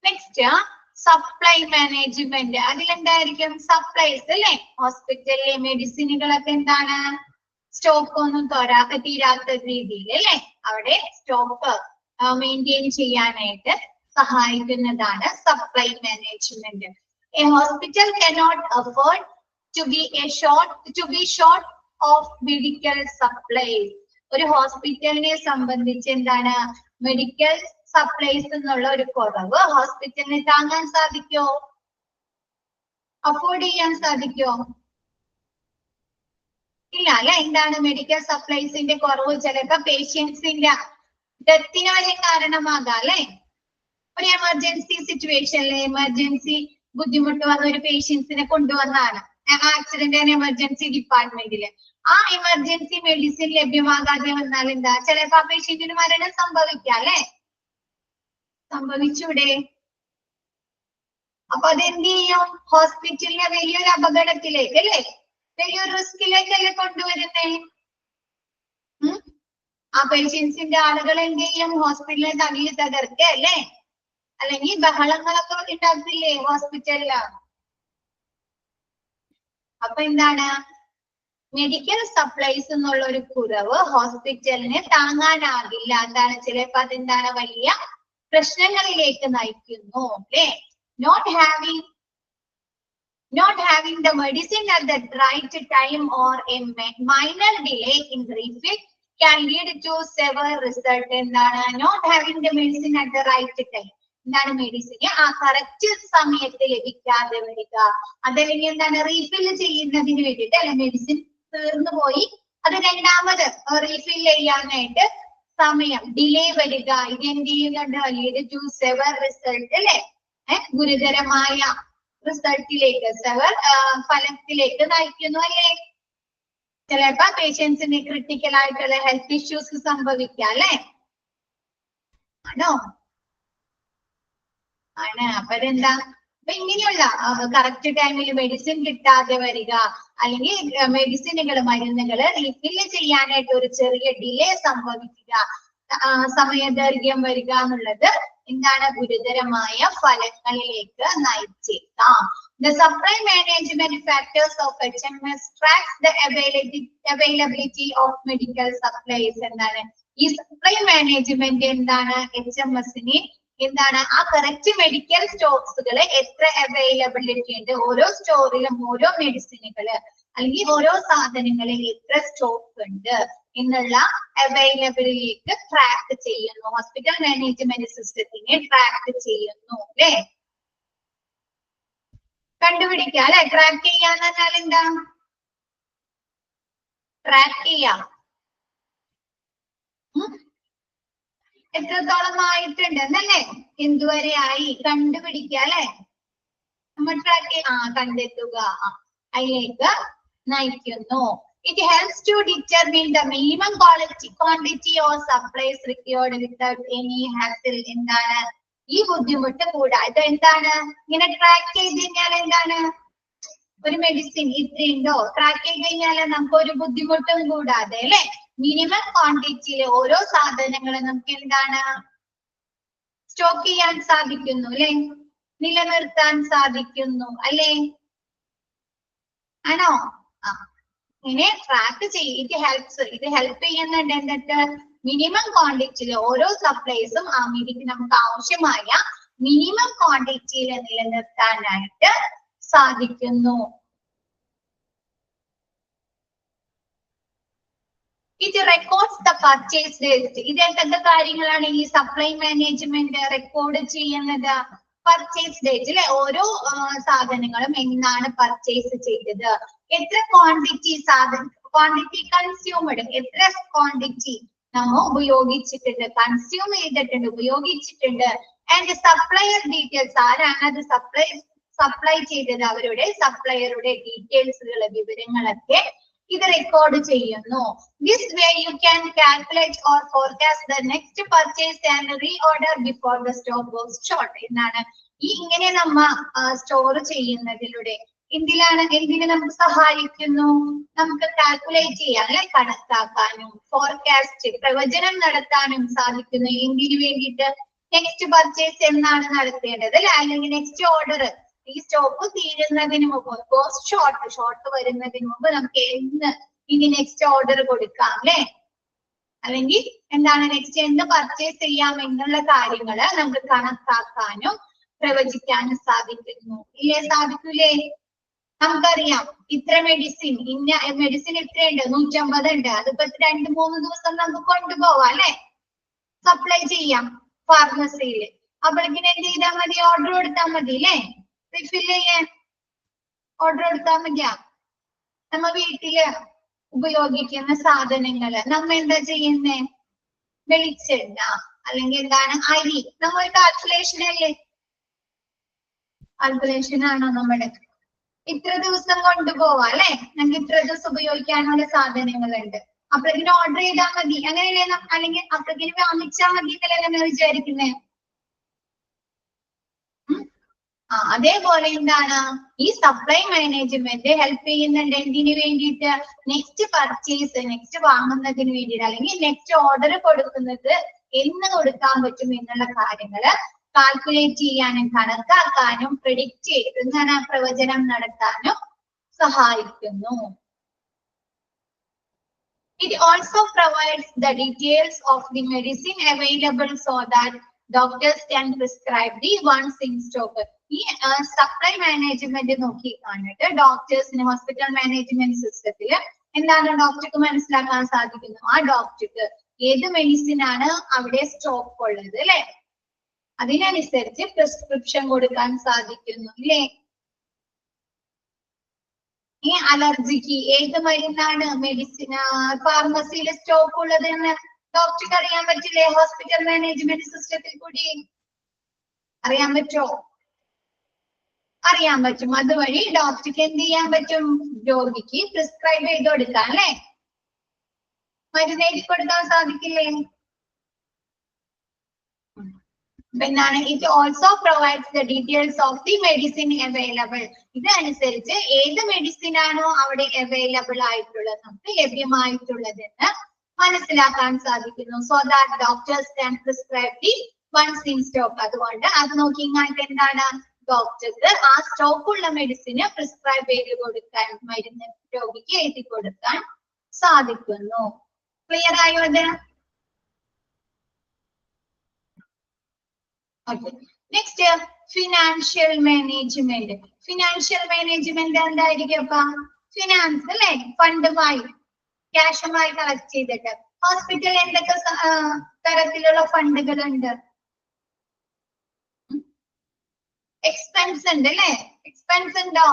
Next supply management. അതിലെന്തായിരിക്കും? സപ്ലൈസ് അല്ലെ, ഹോസ്പിറ്റലിലെ മെഡിസിനുകളൊക്കെ എന്താണ്? സ്റ്റോക്ക് ഒന്നും തീരാത്ത രീതിയിൽ അല്ലെ, അവിടെ സ്റ്റോക്ക് മെയിൻറ്റെയിൻ ചെയ്യാനായിട്ട് സഹായിക്കുന്നതാണ് supply management. A hospital cannot afford to be short of medical supplies. ഒരു ഹോസ്പിറ്റലിനെ സംബന്ധിച്ച് എന്താണ്? മെഡിക്കൽ സപ്ലൈസ് എന്നുള്ള ഒരു കുറവ് ഹോസ്പിറ്റലിന് താങ്ങാൻ സാധിക്കോ? അഫോർഡ് ചെയ്യാൻ സാധിക്കോ? ഇല്ല അല്ലെ. എന്താണ്? മെഡിക്കൽ സപ്ലൈസിന്റെ കുറവ് ചിലപ്പോ പേഷ്യൻസിന്റെ ഡെത്തിന് വരെ കാരണമാകാം അല്ലെ. ഒരു എമർജൻസി സിറ്റുവേഷനിൽ എമർജൻസി ബുദ്ധിമുട്ട് വന്ന ഒരു പേഷ്യൻസിനെ കൊണ്ടുവന്നാണ് ആക്സിഡന്റ് ആൻഡ് എമർജൻസി ഡിപ്പാർട്ട്മെന്റില്. ആ എമർജൻസി മെഡിസിൻ ലഭ്യമാകാതെ വന്നാൽ എന്താ? ചിലപ്പോ ആ പേഷ്യന്റിന് മരണം സംഭവിക്കാം അല്ലെ. സംഭവിച്ചൂടെ? അപ്പൊ അതെന്ത് ചെയ്യും? ഹോസ്പിറ്റലിനെ വലിയൊരു അപകടത്തിലേക്ക് അല്ലെ, വലിയൊരു റിസ്കിലേക്കല്ലേ കൊണ്ടുവരുന്നേ. ആ പേഷ്യൻസിന്റെ ആളുകൾ എന്ത് ചെയ്യും? ഹോസ്പിറ്റലിനെ തള്ളി തകർക്കുക അല്ലേ, അല്ലെങ്കിൽ ബഹളങ്ങളൊക്കെ ഉണ്ടാക്കില്ലേ ഹോസ്പിറ്റലില്. അപ്പൊ എന്താണ്? മെഡിക്കൽ സപ്ലൈസ് എന്നുള്ള ഒരു കുറവ് ഹോസ്പിറ്റലിന് താങ്ങാനാകില്ല. എന്താണ്? ചിലപ്പോ അതെന്താണ്? വലിയ പ്രശ്നങ്ങളിലേക്ക് നയിക്കുന്നു അല്ലെ. Not having not having the medicine at the right time or a minor delay in refill can lead to severe result. എന്താണ് not having the medicine at the right time? എന്താണ് മെഡിസിൻ ആ കറക്റ്റ് സമയത്ത് ലഭിക്കാതെ വരിക, അതല്ലെങ്കിൽ എന്താണ് റീഫിൽ ചെയ്യുന്നതിന് വേണ്ടിയിട്ട് അല്ലെ മെഡിസിൻ തീർന്നു പോയി അത് രണ്ടാമത് റീഫിൽ ചെയ്യാനായിട്ട് സമയം ഡിലേ വരിക, ഇത് എന്ത് ചെയ്യുന്നുണ്ട് ലീഡ് ടു സെവർ റിസൾട്ട് അല്ലെ, ഗുരുതരമായ റിസൾട്ടിലേക്ക് സെവർ ഫലത്തിലേക്ക് നയിക്കുന്നു അല്ലെ. ചിലപ്പോ പേഷ്യൻസിന് ക്രിട്ടിക്കൽ ആയിട്ടുള്ള ഹെൽത്ത് ഇഷ്യൂസ് സംഭവിക്കാം അല്ലെ, ആണോ? ആണ്. അപ്പൊ അതെന്താ, അപ്പൊ ഇങ്ങനെയുള്ള കറക്റ്റ് ടൈമിൽ മെഡിസിൻ കിട്ടാതെ വരിക, അല്ലെങ്കിൽ മെഡിസിനുകൾ മരുന്നുകൾ റീഫില്ല് ചെയ്യാനായിട്ട് ഒരു ചെറിയ ഡിലേ സംഭവിക്കുക, സമയദൈർഘ്യം വരിക എന്നുള്ളത് എന്താണ് ഗുരുതരമായ ഫലങ്ങളിലേക്ക് നയിച്ചേക്കാം. The supply management factors of HMS tracks the availability of medical supplies. എന്താണ് ഈ സപ്ലൈ മാനേജ്മെന്റ് എന്താണ് HMSന് എന്താണ് ആ കറക്റ്റ് മെഡിക്കൽ സ്റ്റോക്സുകള് എത്ര അവൈലബിലിറ്റി ഉണ്ട്, ഓരോ സ്റ്റോറിലും ഓരോ മെഡിസിനുകള് അല്ലെങ്കിൽ ഓരോ സാധനങ്ങളിൽ എത്ര സ്റ്റോക്ക് ഉണ്ട് എന്നുള്ള അവൈലബിലിറ്റി ട്രാക്ക് ചെയ്യുന്നു. ഹോസ്പിറ്റൽ മാനേജ്മെന്റ് സിസ്റ്റത്തിനെ ട്രാക്ക് ചെയ്യുന്നു അല്ലെ, കണ്ടുപിടിക്കുക അല്ലെ. ട്രാക്ക് ചെയ്യാന്ന് പറഞ്ഞാൽ എന്താ, ട്രാക്ക് ചെയ്യാം എത്രത്തോളം ആയിട്ടുണ്ട് എന്നല്ലേ, എന്തുവരെ ആയി കണ്ടുപിടിക്കുക അല്ലെ, നമ്മൾ ട്രാക്ക് കണ്ടെത്തുക, അതിലേക്ക് നയിക്കുന്നു. It helps to determine the minimum quantity or supplies required without any hassle. എന്താണ് ഈ ബുദ്ധിമുട്ട് കൂടാതെ എന്താണ് ഇങ്ങനെ ട്രാക്ക് ചെയ്ത് കഴിഞ്ഞാൽ എന്താണ് ഒരു മെഡിസിൻ ഇത്രയുണ്ടോ ട്രാക്ക് ചെയ്ത് കഴിഞ്ഞാൽ നമുക്ക് ഒരു ബുദ്ധിമുട്ടും കൂടാതെ അല്ലെ മിനിമം ക്വാണ്ടിറ്റിയിലെ ഓരോ സാധനങ്ങളും നമുക്ക് എന്താണ് സ്റ്റോക്ക് ചെയ്യാൻ സാധിക്കുന്നു അല്ലെ, നിലനിർത്താൻ സാധിക്കുന്നു അല്ലെ, ആണോ? ഇങ്ങനെ ട്രാക്ക് ചെയ്ത് ഇത് ഹെൽപ്പ് ചെയ്യുന്നുണ്ട് എന്നിട്ട് മിനിമം ക്വാണ്ടിറ്റിയിലെ ഓരോ സപ്ലൈസും ആ നമുക്ക് ആവശ്യമായ മിനിമം ക്വാണ്ടിറ്റിയിൽ നിലനിർത്താനായിട്ട് സാധിക്കുന്നു. It records the purchase list. ഇത് എന്തൊക്കെ കാര്യങ്ങളാണ് ഈ സപ്ലൈ മാനേജ്മെന്റ് റെക്കോർഡ് ചെയ്യുന്നത്? പർച്ചേസ് ഡേറ്റ് അല്ലെ, ഓരോ സാധനങ്ങളും എന്നാണ് പർച്ചേസ് ചെയ്തത്, എത്ര ക്വാണ്ടിറ്റി ക്വാണ്ടിറ്റി കൺസ്യൂമഡ്, എത്ര ക്വാണ്ടിറ്റി നമ്മ ഉപയോഗിച്ചിട്ടുണ്ട്, കൺസ്യൂം ചെയ്തിട്ടുണ്ട്, ഉപയോഗിച്ചിട്ടുണ്ട്. ആൻഡ് സപ്ലയർ ഡീറ്റെയിൽസ്, ആരാണ് അത് സപ്ലൈ ചെയ്തത്, അവരുടെ സപ്ലയറുടെ ഡീറ്റെയിൽസുകൾ വിവരങ്ങളൊക്കെ ഇത് റെക്കോർഡ് ചെയ്യുന്നു. This way you can calculate or forecast the next purchase and reorder before the stock goes short. എന്നാണ് ഈ ഇങ്ങനെ നമ്മ സ്റ്റോർ ചെയ്യുന്നതിലൂടെ എന്തിന് നമുക്ക് സഹായിക്കുന്നു, നമുക്ക് കാൽക്കുലേറ്റ് ചെയ്യാൻ അല്ലെ, കണക്കാക്കാനും ഫോർകാസ്റ്റ് പ്രവചനം നടത്താനും സാധിക്കുന്നു. എന്തിനു വേണ്ടിയിട്ട്, നെക്സ്റ്റ് പർച്ചേസ് എന്നാണ് നടത്തേണ്ടത് അല്ലെ, അല്ലെങ്കിൽ നെക്സ്റ്റ് ഓർഡർ ഈ സ്റ്റോക്ക് തീരുന്നതിന് മുമ്പ് ഷോർട്ട് വരുന്നതിന് മുമ്പ് നമുക്ക് ഇനി നെക്സ്റ്റ് ഓർഡർ കൊടുക്കാം അല്ലെ, അല്ലെങ്കിൽ എന്താണ് നെക്സ്റ്റ് എന്ത് പർച്ചേസ് ചെയ്യാം എന്നുള്ള കാര്യങ്ങള് നമുക്ക് കണക്കാക്കാനും പ്രവചിക്കാനും സാധിക്കുന്നു ഇല്ലേ, സാധിക്കൂലേ? നമുക്കറിയാം ഇത്ര ഇന്ന മെഡിസിൻ ഇത്രയുണ്ട്, 150 ഉണ്ട്, അതിപ്പോ 2-3 ദിവസം നമുക്ക് കൊണ്ടുപോവാം അല്ലെ, സപ്ലൈ ചെയ്യാം ഫാർമസിയിൽ. അപ്പോഴേക്കിന് എന്ത് ചെയ്താൽ മതി, ഓർഡർ കൊടുത്താൽ മതി അല്ലെ, റിഫിൽ ചെയ്യാൻ ഓർഡർ കൊടുത്താൽ മതിയാ. നമ്മ വീട്ടില് ഉപയോഗിക്കുന്ന സാധനങ്ങള് നമ്മ എന്താ ചെയ്യുന്നേ, വെളിച്ചെണ്ണ അല്ലെങ്കിൽ എന്താണ് അരി, നമ്മൾ കാൽക്കുലേഷൻ അല്ലേ, കാൽക്കുലേഷൻ ആണോ നമ്മുടെ, ഇത്ര ദിവസം കൊണ്ടുപോവാ അല്ലെ, നമുക്ക് ഇത്ര ദിവസം ഉപയോഗിക്കാനുള്ള സാധനങ്ങളുണ്ട്, അപ്പോഴേക്കിന് ഓർഡർ ചെയ്താൽ മതി അങ്ങനെയല്ലേ, അല്ലെങ്കിൽ അപ്പോഴേക്കിന് വാങ്ങിച്ചാൽ മതി എന്നല്ലേ നമ്മൾ വിചാരിക്കുന്നേ. അതേപോലെ എന്താണ് ഈ സപ്ലൈ മാനേജ്മെന്റ് ഹെൽപ്പ് ചെയ്യുന്നുണ്ട് എന്തിനു വേണ്ടിയിട്ട്, നെക്സ്റ്റ് പർച്ചേസ് നെക്സ്റ്റ് വാങ്ങുന്നതിന് വേണ്ടിയിട്ട്, അല്ലെങ്കിൽ നെക്സ്റ്റ് ഓർഡർ കൊടുക്കുന്നത് എന്ന് കൊടുക്കാൻ പറ്റും എന്നുള്ള കാര്യങ്ങള് കാൽക്കുലേറ്റ് ചെയ്യാനും കണക്കാക്കാനും പ്രെഡിക്റ്റ് ചെയ്ത് എന്താണ് പ്രവചനം നടത്താനും സഹായിക്കുന്നു. It also provides the details of the medicine available so that Doctors can prescribe the once in stock. ഈ സപ്ലൈ മാനേജ്മെന്റ് നോക്കി കാണിട്ട് ഡോക്ടേഴ്സിന് ഹോസ്പിറ്റൽ മാനേജ്മെന്റ് സിസ്റ്റത്തിൽ എന്താണ് ഡോക്ടർക്ക് മനസ്സിലാക്കാൻ സാധിക്കുന്നു? ആ ഡോക്ടർക്ക് ഏത് മെഡിസിൻ ആണ് അവിടെ സ്റ്റോക്ക് ഉള്ളത് അല്ലെ, അതിനനുസരിച്ച് പ്രിസ്ക്രിപ്ഷൻ കൊടുക്കാൻ സാധിക്കുന്നു അല്ലേ. ഈ അലർജിക്ക് ഏത് മരുന്നാണ് മെഡിസിൻ ഫാർമസിയിൽ സ്റ്റോക്ക് ഉള്ളത് എന്ന് ഡോക്ടർക്ക് അറിയാൻ പറ്റില്ലേ? ഹോസ്പിറ്റൽ മാനേജ്മെന്റ് സിസ്റ്റത്തിൽ കൂടി അറിയാൻ പറ്റോ? അറിയാൻ പറ്റും. അതുവഴി ഡോക്ടർക്ക് എന്ത് ചെയ്യാൻ പറ്റും? രോഗിക്ക് പ്രിസ്ക്രൈബ് ചെയ്ത് കൊടുക്കാം അല്ലെ, മരുന്ന് എഴുതി കൊടുക്കാൻ സാധിക്കില്ലേ? എന്താണ് it also provides the details of the medicine available. ഇതനുസരിച്ച് ഏത് മെഡിസിൻ ആണോ അവിടെ അവൈലബിൾ ആയിട്ടുള്ളത്, നമുക്ക് ലഭ്യമായിട്ടുള്ളതെന്ന് മനസ്സിലാക്കാൻ സാധിക്കുന്നു. So that doctors can prescribe the ones in stock. അതുകൊണ്ട് അത് നോക്കിയിട്ട് എന്താണ് ഡോക്ടർക്ക് ആ സ്റ്റോക്ക് ഉള്ള മെഡിസിന് പ്രിസ്ക്രൈബ് ചെയ്ത് കൊടുക്കാൻ, മരുന്ന് രോഗിക്ക് എഴുതി കൊടുക്കാൻ സാധിക്കുന്നു. ക്ലിയർ ആയോ അത്? Next financial management. Financial management എന്തായിരിക്കും? ഫിനാൻസ് അല്ലെ, ഫണ്ടുമായി ക്യാഷുമായി കളക്ട് ചെയ്തിട്ട് ഹോസ്പിറ്റൽ എന്തൊക്കെ തരത്തിലുള്ള ഫണ്ടുകളുണ്ട്? എക്സ്പെൻസ് ഉണ്ട് അല്ലെ, എക്സ്പെൻസ് ഉണ്ടോ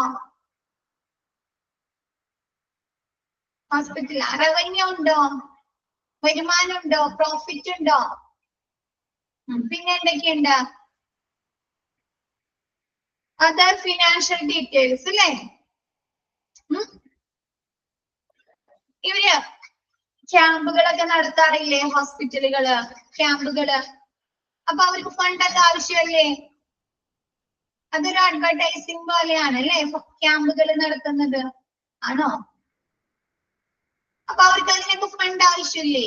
ഹോസ്പിറ്റൽ? റവന്യൂ ഉണ്ടോ? വരുമാനം ഉണ്ടോ? പ്രോഫിറ്റ് ഉണ്ടോ? പിന്നെ എന്തൊക്കെയുണ്ട്? അതർ ഫിനാൻഷ്യൽ ഡീറ്റെയിൽസ് അല്ലെ. ഇവര് ക്യാമ്പുകളൊക്കെ നടത്താറില്ലേ ഹോസ്പിറ്റലുകള്, ക്യാമ്പുകള്? അപ്പൊ അവർക്ക് ഫണ്ടൊക്കെ ആവശ്യമല്ലേ? അതൊരു അഡ്വർടൈസിങ് പോലെയാണ് അല്ലെ ക്യാമ്പുകൾ നടത്തുന്നത്, ആണോ? അപ്പൊ അവർക്ക് അതിനൊക്കെ ഫണ്ട് ആവശ്യമില്ലേ?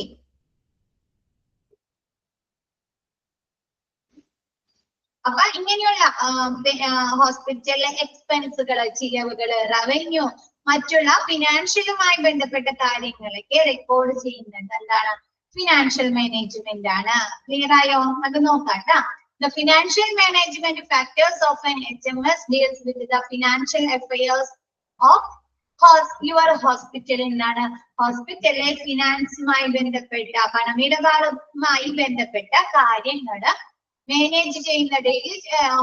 അപ്പൊ ഇങ്ങനെയുള്ള ഹോസ്പിറ്റലിലെ എക്സ്പെൻസുകള്, ചിലവുകള്, റവന്യൂ, മറ്റുള്ള ഫിനാൻഷ്യലുമായി ബന്ധപ്പെട്ട കാര്യങ്ങളൊക്കെ റെക്കോർഡ് ചെയ്യുന്നുണ്ട് എന്താണ്? ഫിനാൻഷ്യൽ മാനേജ്മെന്റ് ആണ്. ക്ലിയർ ആയോ? അത് നോക്കാം. The financial management factors of an HMS deals with the financial affairs of your hospital. എന്താണ്? ഹോസ്പിറ്റലിലെ ഫിനാൻസുമായി ബന്ധപ്പെട്ട, പണമിടപാടുമായി ബന്ധപ്പെട്ട കാര്യങ്ങള് മാനേജ് ചെയ്യുന്നത്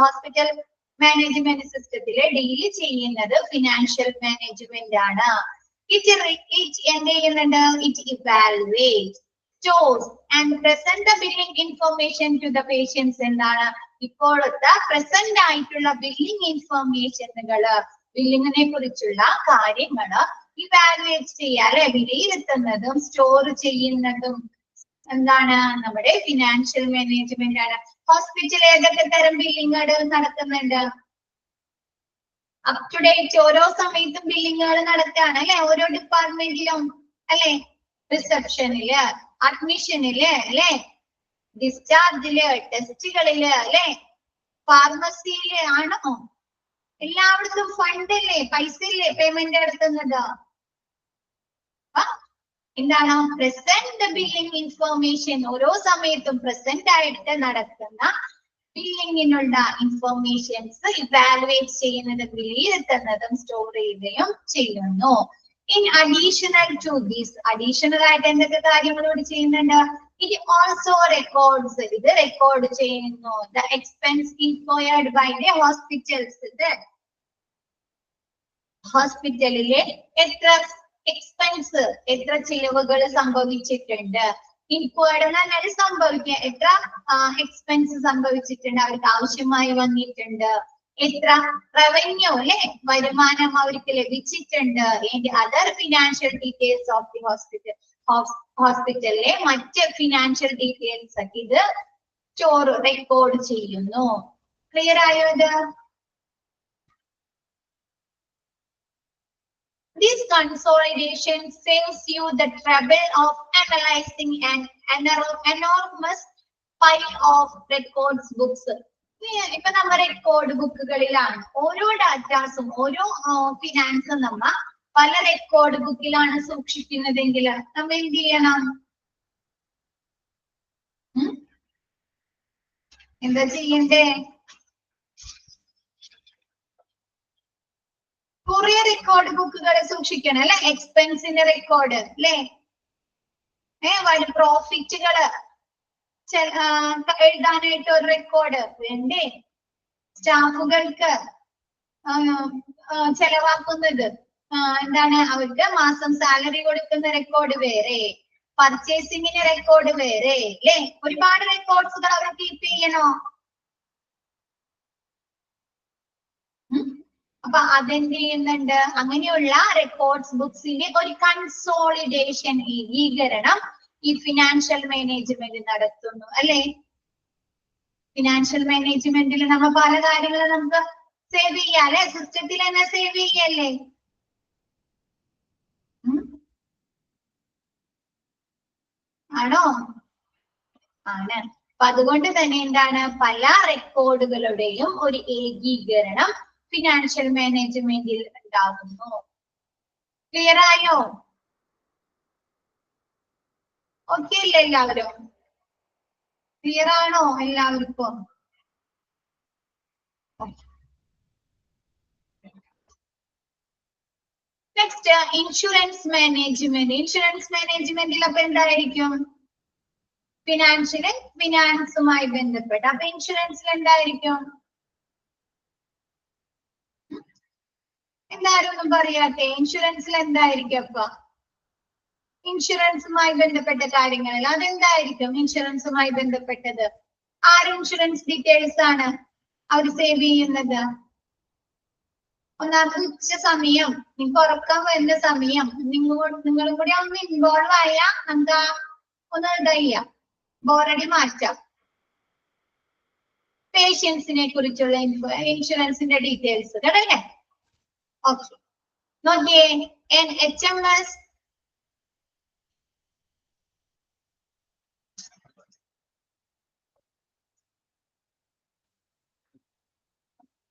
ഹോസ്പിറ്റൽ മാനേജ്മെന്റ് സിസ്റ്റത്തില് ഡീല് ചെയ്യുന്നത് ഫിനാൻഷ്യൽ മാനേജ്മെന്റ് ആണ്. ഇറ്റ് എന്ത് ചെയ്യുന്നുണ്ട്? It evaluate, stores and present the billing information to the patients. എന്താണ്? ഇപ്പോഴത്തെ പ്രസന്റ് ആയിട്ടുള്ള ബില്ലിംഗ് ഇൻഫർമേഷനുകള്, ബില്ലിങ്ങിനെ കുറിച്ചുള്ള കാര്യങ്ങള് ഇവാലുവേറ്റ് ചെയ്യാതെ വിലയിരുത്തുന്നതും സ്റ്റോർ ചെയ്യുന്നതും എന്താണ്? നമ്മുടെ ഫിനാൻഷ്യൽ മാനേജ്മെന്റ് ആണ്. ഹോസ്പിറ്റൽ ഏതൊക്കെ തരം ബില്ലിങ്ങുകൾ നടത്തുന്നുണ്ട്? അപ് ടു ഡേറ്റ് ഓരോ സമയത്തും ബില്ലിങ്ങുകൾ നടത്തുകയാണ് അല്ലെ, ഓരോ ഡിപ്പാർട്ട്മെന്റിലും അല്ലെ. റിസപ്ഷനില്, അഡ്മിഷനില് അല്ലെ, ഡിസ്ചാർജില്, ടെസ്റ്റുകളില് അല്ലെ, ഫാർമസിയില്, ആണോ? എല്ലായിടത്തും ഫണ്ട് അല്ലേ, പൈസ ഇല്ലേ പേയ്മെന്റ് നടത്തുന്നത്? എന്താണ്? പ്രസന്റ് ബില്ലിംഗ് ഇൻഫർമേഷൻ, ഓരോ സമയത്തും പ്രസന്റ് ആയിട്ട് നടക്കുന്ന ബില്ലിങ്ങിനുള്ള ഇൻഫർമേഷൻസ് ഇവാലുവേറ്റ് ചെയ്യുന്നതും വിലയിരുത്തുന്നതും സ്റ്റോർ ചെയ്യുകയും ചെയ്യുന്നു. In additional to these, additional ആയിട്ട് എന്തൊക്കെ കാര്യങ്ങളോട് ചെയ്യുന്നുണ്ട്? ഇറ്റ് ഓൾസോ റെക്കോർഡ്സ്, ഇത് റെക്കോർഡ് ചെയ്യുന്നു the expense incurred by the hospitals. ഹോസ്പിറ്റലിലെ എത്ര എക്സ്പെൻസ്, എത്ര ചിലവുകൾ സംഭവിച്ചിട്ടുണ്ട്? ഇൻക്വയർഡ് എന്നാൽ സംഭവിക്കുക, എത്ര എക്സ്പെൻസ് സംഭവിച്ചിട്ടുണ്ട്, അവർക്ക് ആവശ്യമായി വന്നിട്ടുണ്ട്, എത്ര റവന്യൂ അല്ലെ, വരുമാനം അവർക്ക് ലഭിച്ചിട്ടുണ്ട്. Other financial details of the hospital, ഹോസ്പിറ്റലിലെ മറ്റ് ഫിനാൻഷ്യൽ ഡീറ്റെയിൽസ് ഒക്കെ ഇത് സ്റ്റോർ റെക്കോർഡ് ചെയ്യുന്നു. ക്ലിയർ ആയോ ഇത്? This consolidation saves you the trouble of analyzing an enormous pile of records books. ഇപ്പൊ നമ്മ റെക്കോർഡ് ബുക്കുകളിലാണ് ഓരോ ഡാറ്റാസും, ഓരോ ഫിനാൻസും നമ്മ പല റെക്കോർഡ് ബുക്കിലാണ് സൂക്ഷിക്കുന്നതെങ്കിൽ നമ്മ എന്ത് ചെയ്യണം? എന്താ ചെയ്യണ്ടേ? കുറെ റെക്കോർഡ് ബുക്കുകൾ സൂക്ഷിക്കണം അല്ലെ, എക്സ്പെൻസിന്റെ റെക്കോർഡ് അല്ലെ, പ്രോഫിറ്റുകള് എഴുതാനായിട്ട് ഒരു റെക്കോർഡ് വേണ്ടേ? സ്റ്റാഫുകൾക്ക് ചെലവാക്കുന്നത് എന്താണ്, അവർക്ക് മാസം സാലറി കൊടുക്കുന്ന റെക്കോർഡ് വേറെ, പർച്ചേസിങ്ങിന് റെക്കോർഡ് വേറെ അല്ലെ, ഒരുപാട് റെക്കോർഡ്സുകൾ അവർ കീപ്പ് ചെയ്യണോ? അപ്പൊ അതെന്ത് ചെയ്യുന്നുണ്ട്? അങ്ങനെയുള്ള റെക്കോർഡ്സ് ബുക്സിന്റെ ഒരു കൺസോളിഡേഷൻ, ഏകീകരണം ഈ ഫിനാൻഷ്യൽ മാനേജ്മെന്റ് നടത്തുന്നു അല്ലെ. ഫിനാൻഷ്യൽ മാനേജ്മെന്റിൽ നമ്മൾ പല കാര്യങ്ങളും നമുക്ക് സേവ് ചെയ്യാം അല്ലെ, സിസ്റ്റത്തിൽ തന്നെ സേവ് ചെയ്യല്ലേ. ആണോ? ആണ്. അപ്പൊ അതുകൊണ്ട് തന്നെ എന്താണ്, പല റെക്കോർഡുകളുടെയും ഒരു ഏകീകരണം ഫിനാൻഷ്യൽ മാനേജ്മെന്റിൽ ഉണ്ടാകുന്നു. ക്ലിയർ ആയോ? ഓക്കെ അല്ലേ എല്ലാവരും? ക്ലിയർ ആണോ എല്ലാവർക്കും? Next insurance management. ഇൻഷുറൻസ് മാനേജ്മെന്റിൽ അപ്പൊ എന്തായിരിക്കും? ഫിനാൻസുമായി ബന്ധപ്പെട്ട്. അപ്പൊ ഇൻഷുറൻസിൽ എന്തായിരിക്കും? എന്തായാലും ഒന്നും പറയാത്തെ, ഇൻഷുറൻസിൽ എന്തായിരിക്കും? അപ്പൊ ഇൻഷുറൻസുമായി ബന്ധപ്പെട്ട കാര്യങ്ങളിൽ അതെന്തായിരിക്കും? ഇൻഷുറൻസുമായി ബന്ധപ്പെട്ടത് ആര് ഇൻഷുറൻസ് ഡീറ്റെയിൽസ് ആണ് അവർ സേവ് ചെയ്യുന്നത്? ഒന്നാമത് ഉച്ച സമയം, നിങ്ങൾക്ക് ഉറക്കം വരുന്ന സമയം, നിങ്ങളും കൂടി ഒന്ന് ഇൻവോൾവ് ആയ എന്താ ഒന്ന് ഇതയ്യ ബോറടി മാറ്റാം. പേഷ്യൻസിനെ കുറിച്ചുള്ള ഇൻഷുറൻസിന്റെ ഡീറ്റെയിൽസ് കേട്ടല്ലേ? ഓക്കെ, നോക്കിയേ, NHMS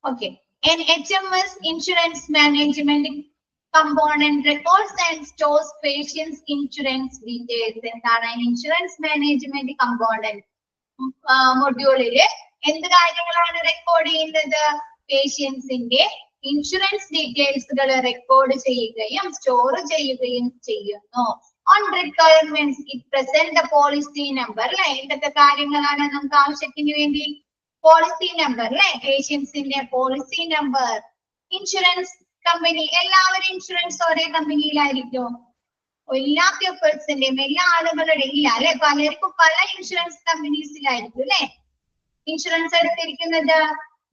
okay, NHMS insurance management component records and stores patients insurance details. എന്താണ് ഇൻഷുറൻസ് മാനേജ്മെന്റ് കമ്പോണന്റ് മൊഡ്യൂളില് എന്ത് കാര്യങ്ങളാണ് റെക്കോർഡ് ചെയ്യുന്നത്? പേഷ്യൻസിന്റെ ഇൻഷുറൻസ് ഡീറ്റെയിൽസുകൾ റെക്കോർഡ് ചെയ്യുകയും സ്റ്റോർ ചെയ്യുകയും ചെയ്യുന്നു. On requirements it present the policy number അല്ലെ, എന്തൊക്കെ കാര്യങ്ങളാണ് നമുക്ക് ആവശ്യത്തിന് വേണ്ടി? പോളിസി നമ്പർ അല്ലെ, പേഷ്യൻസിന്റെ പോളിസി നമ്പർ. ഇൻഷുറൻസ് കമ്പനി, എല്ലാവരും ഇൻഷുറൻസ് ഒരേ കമ്പനിയിലായിരിക്കും? എല്ലാ പീപ്പിൾസിന്റെയും, എല്ലാ ആളുകളുടെയും ഇല്ല അല്ലെ, പലർക്കും പല ഇൻഷുറൻസ് കമ്പനീസിലായിരിക്കും അല്ലെ ഇൻഷുറൻസ് എടുത്തിരിക്കുന്നത്.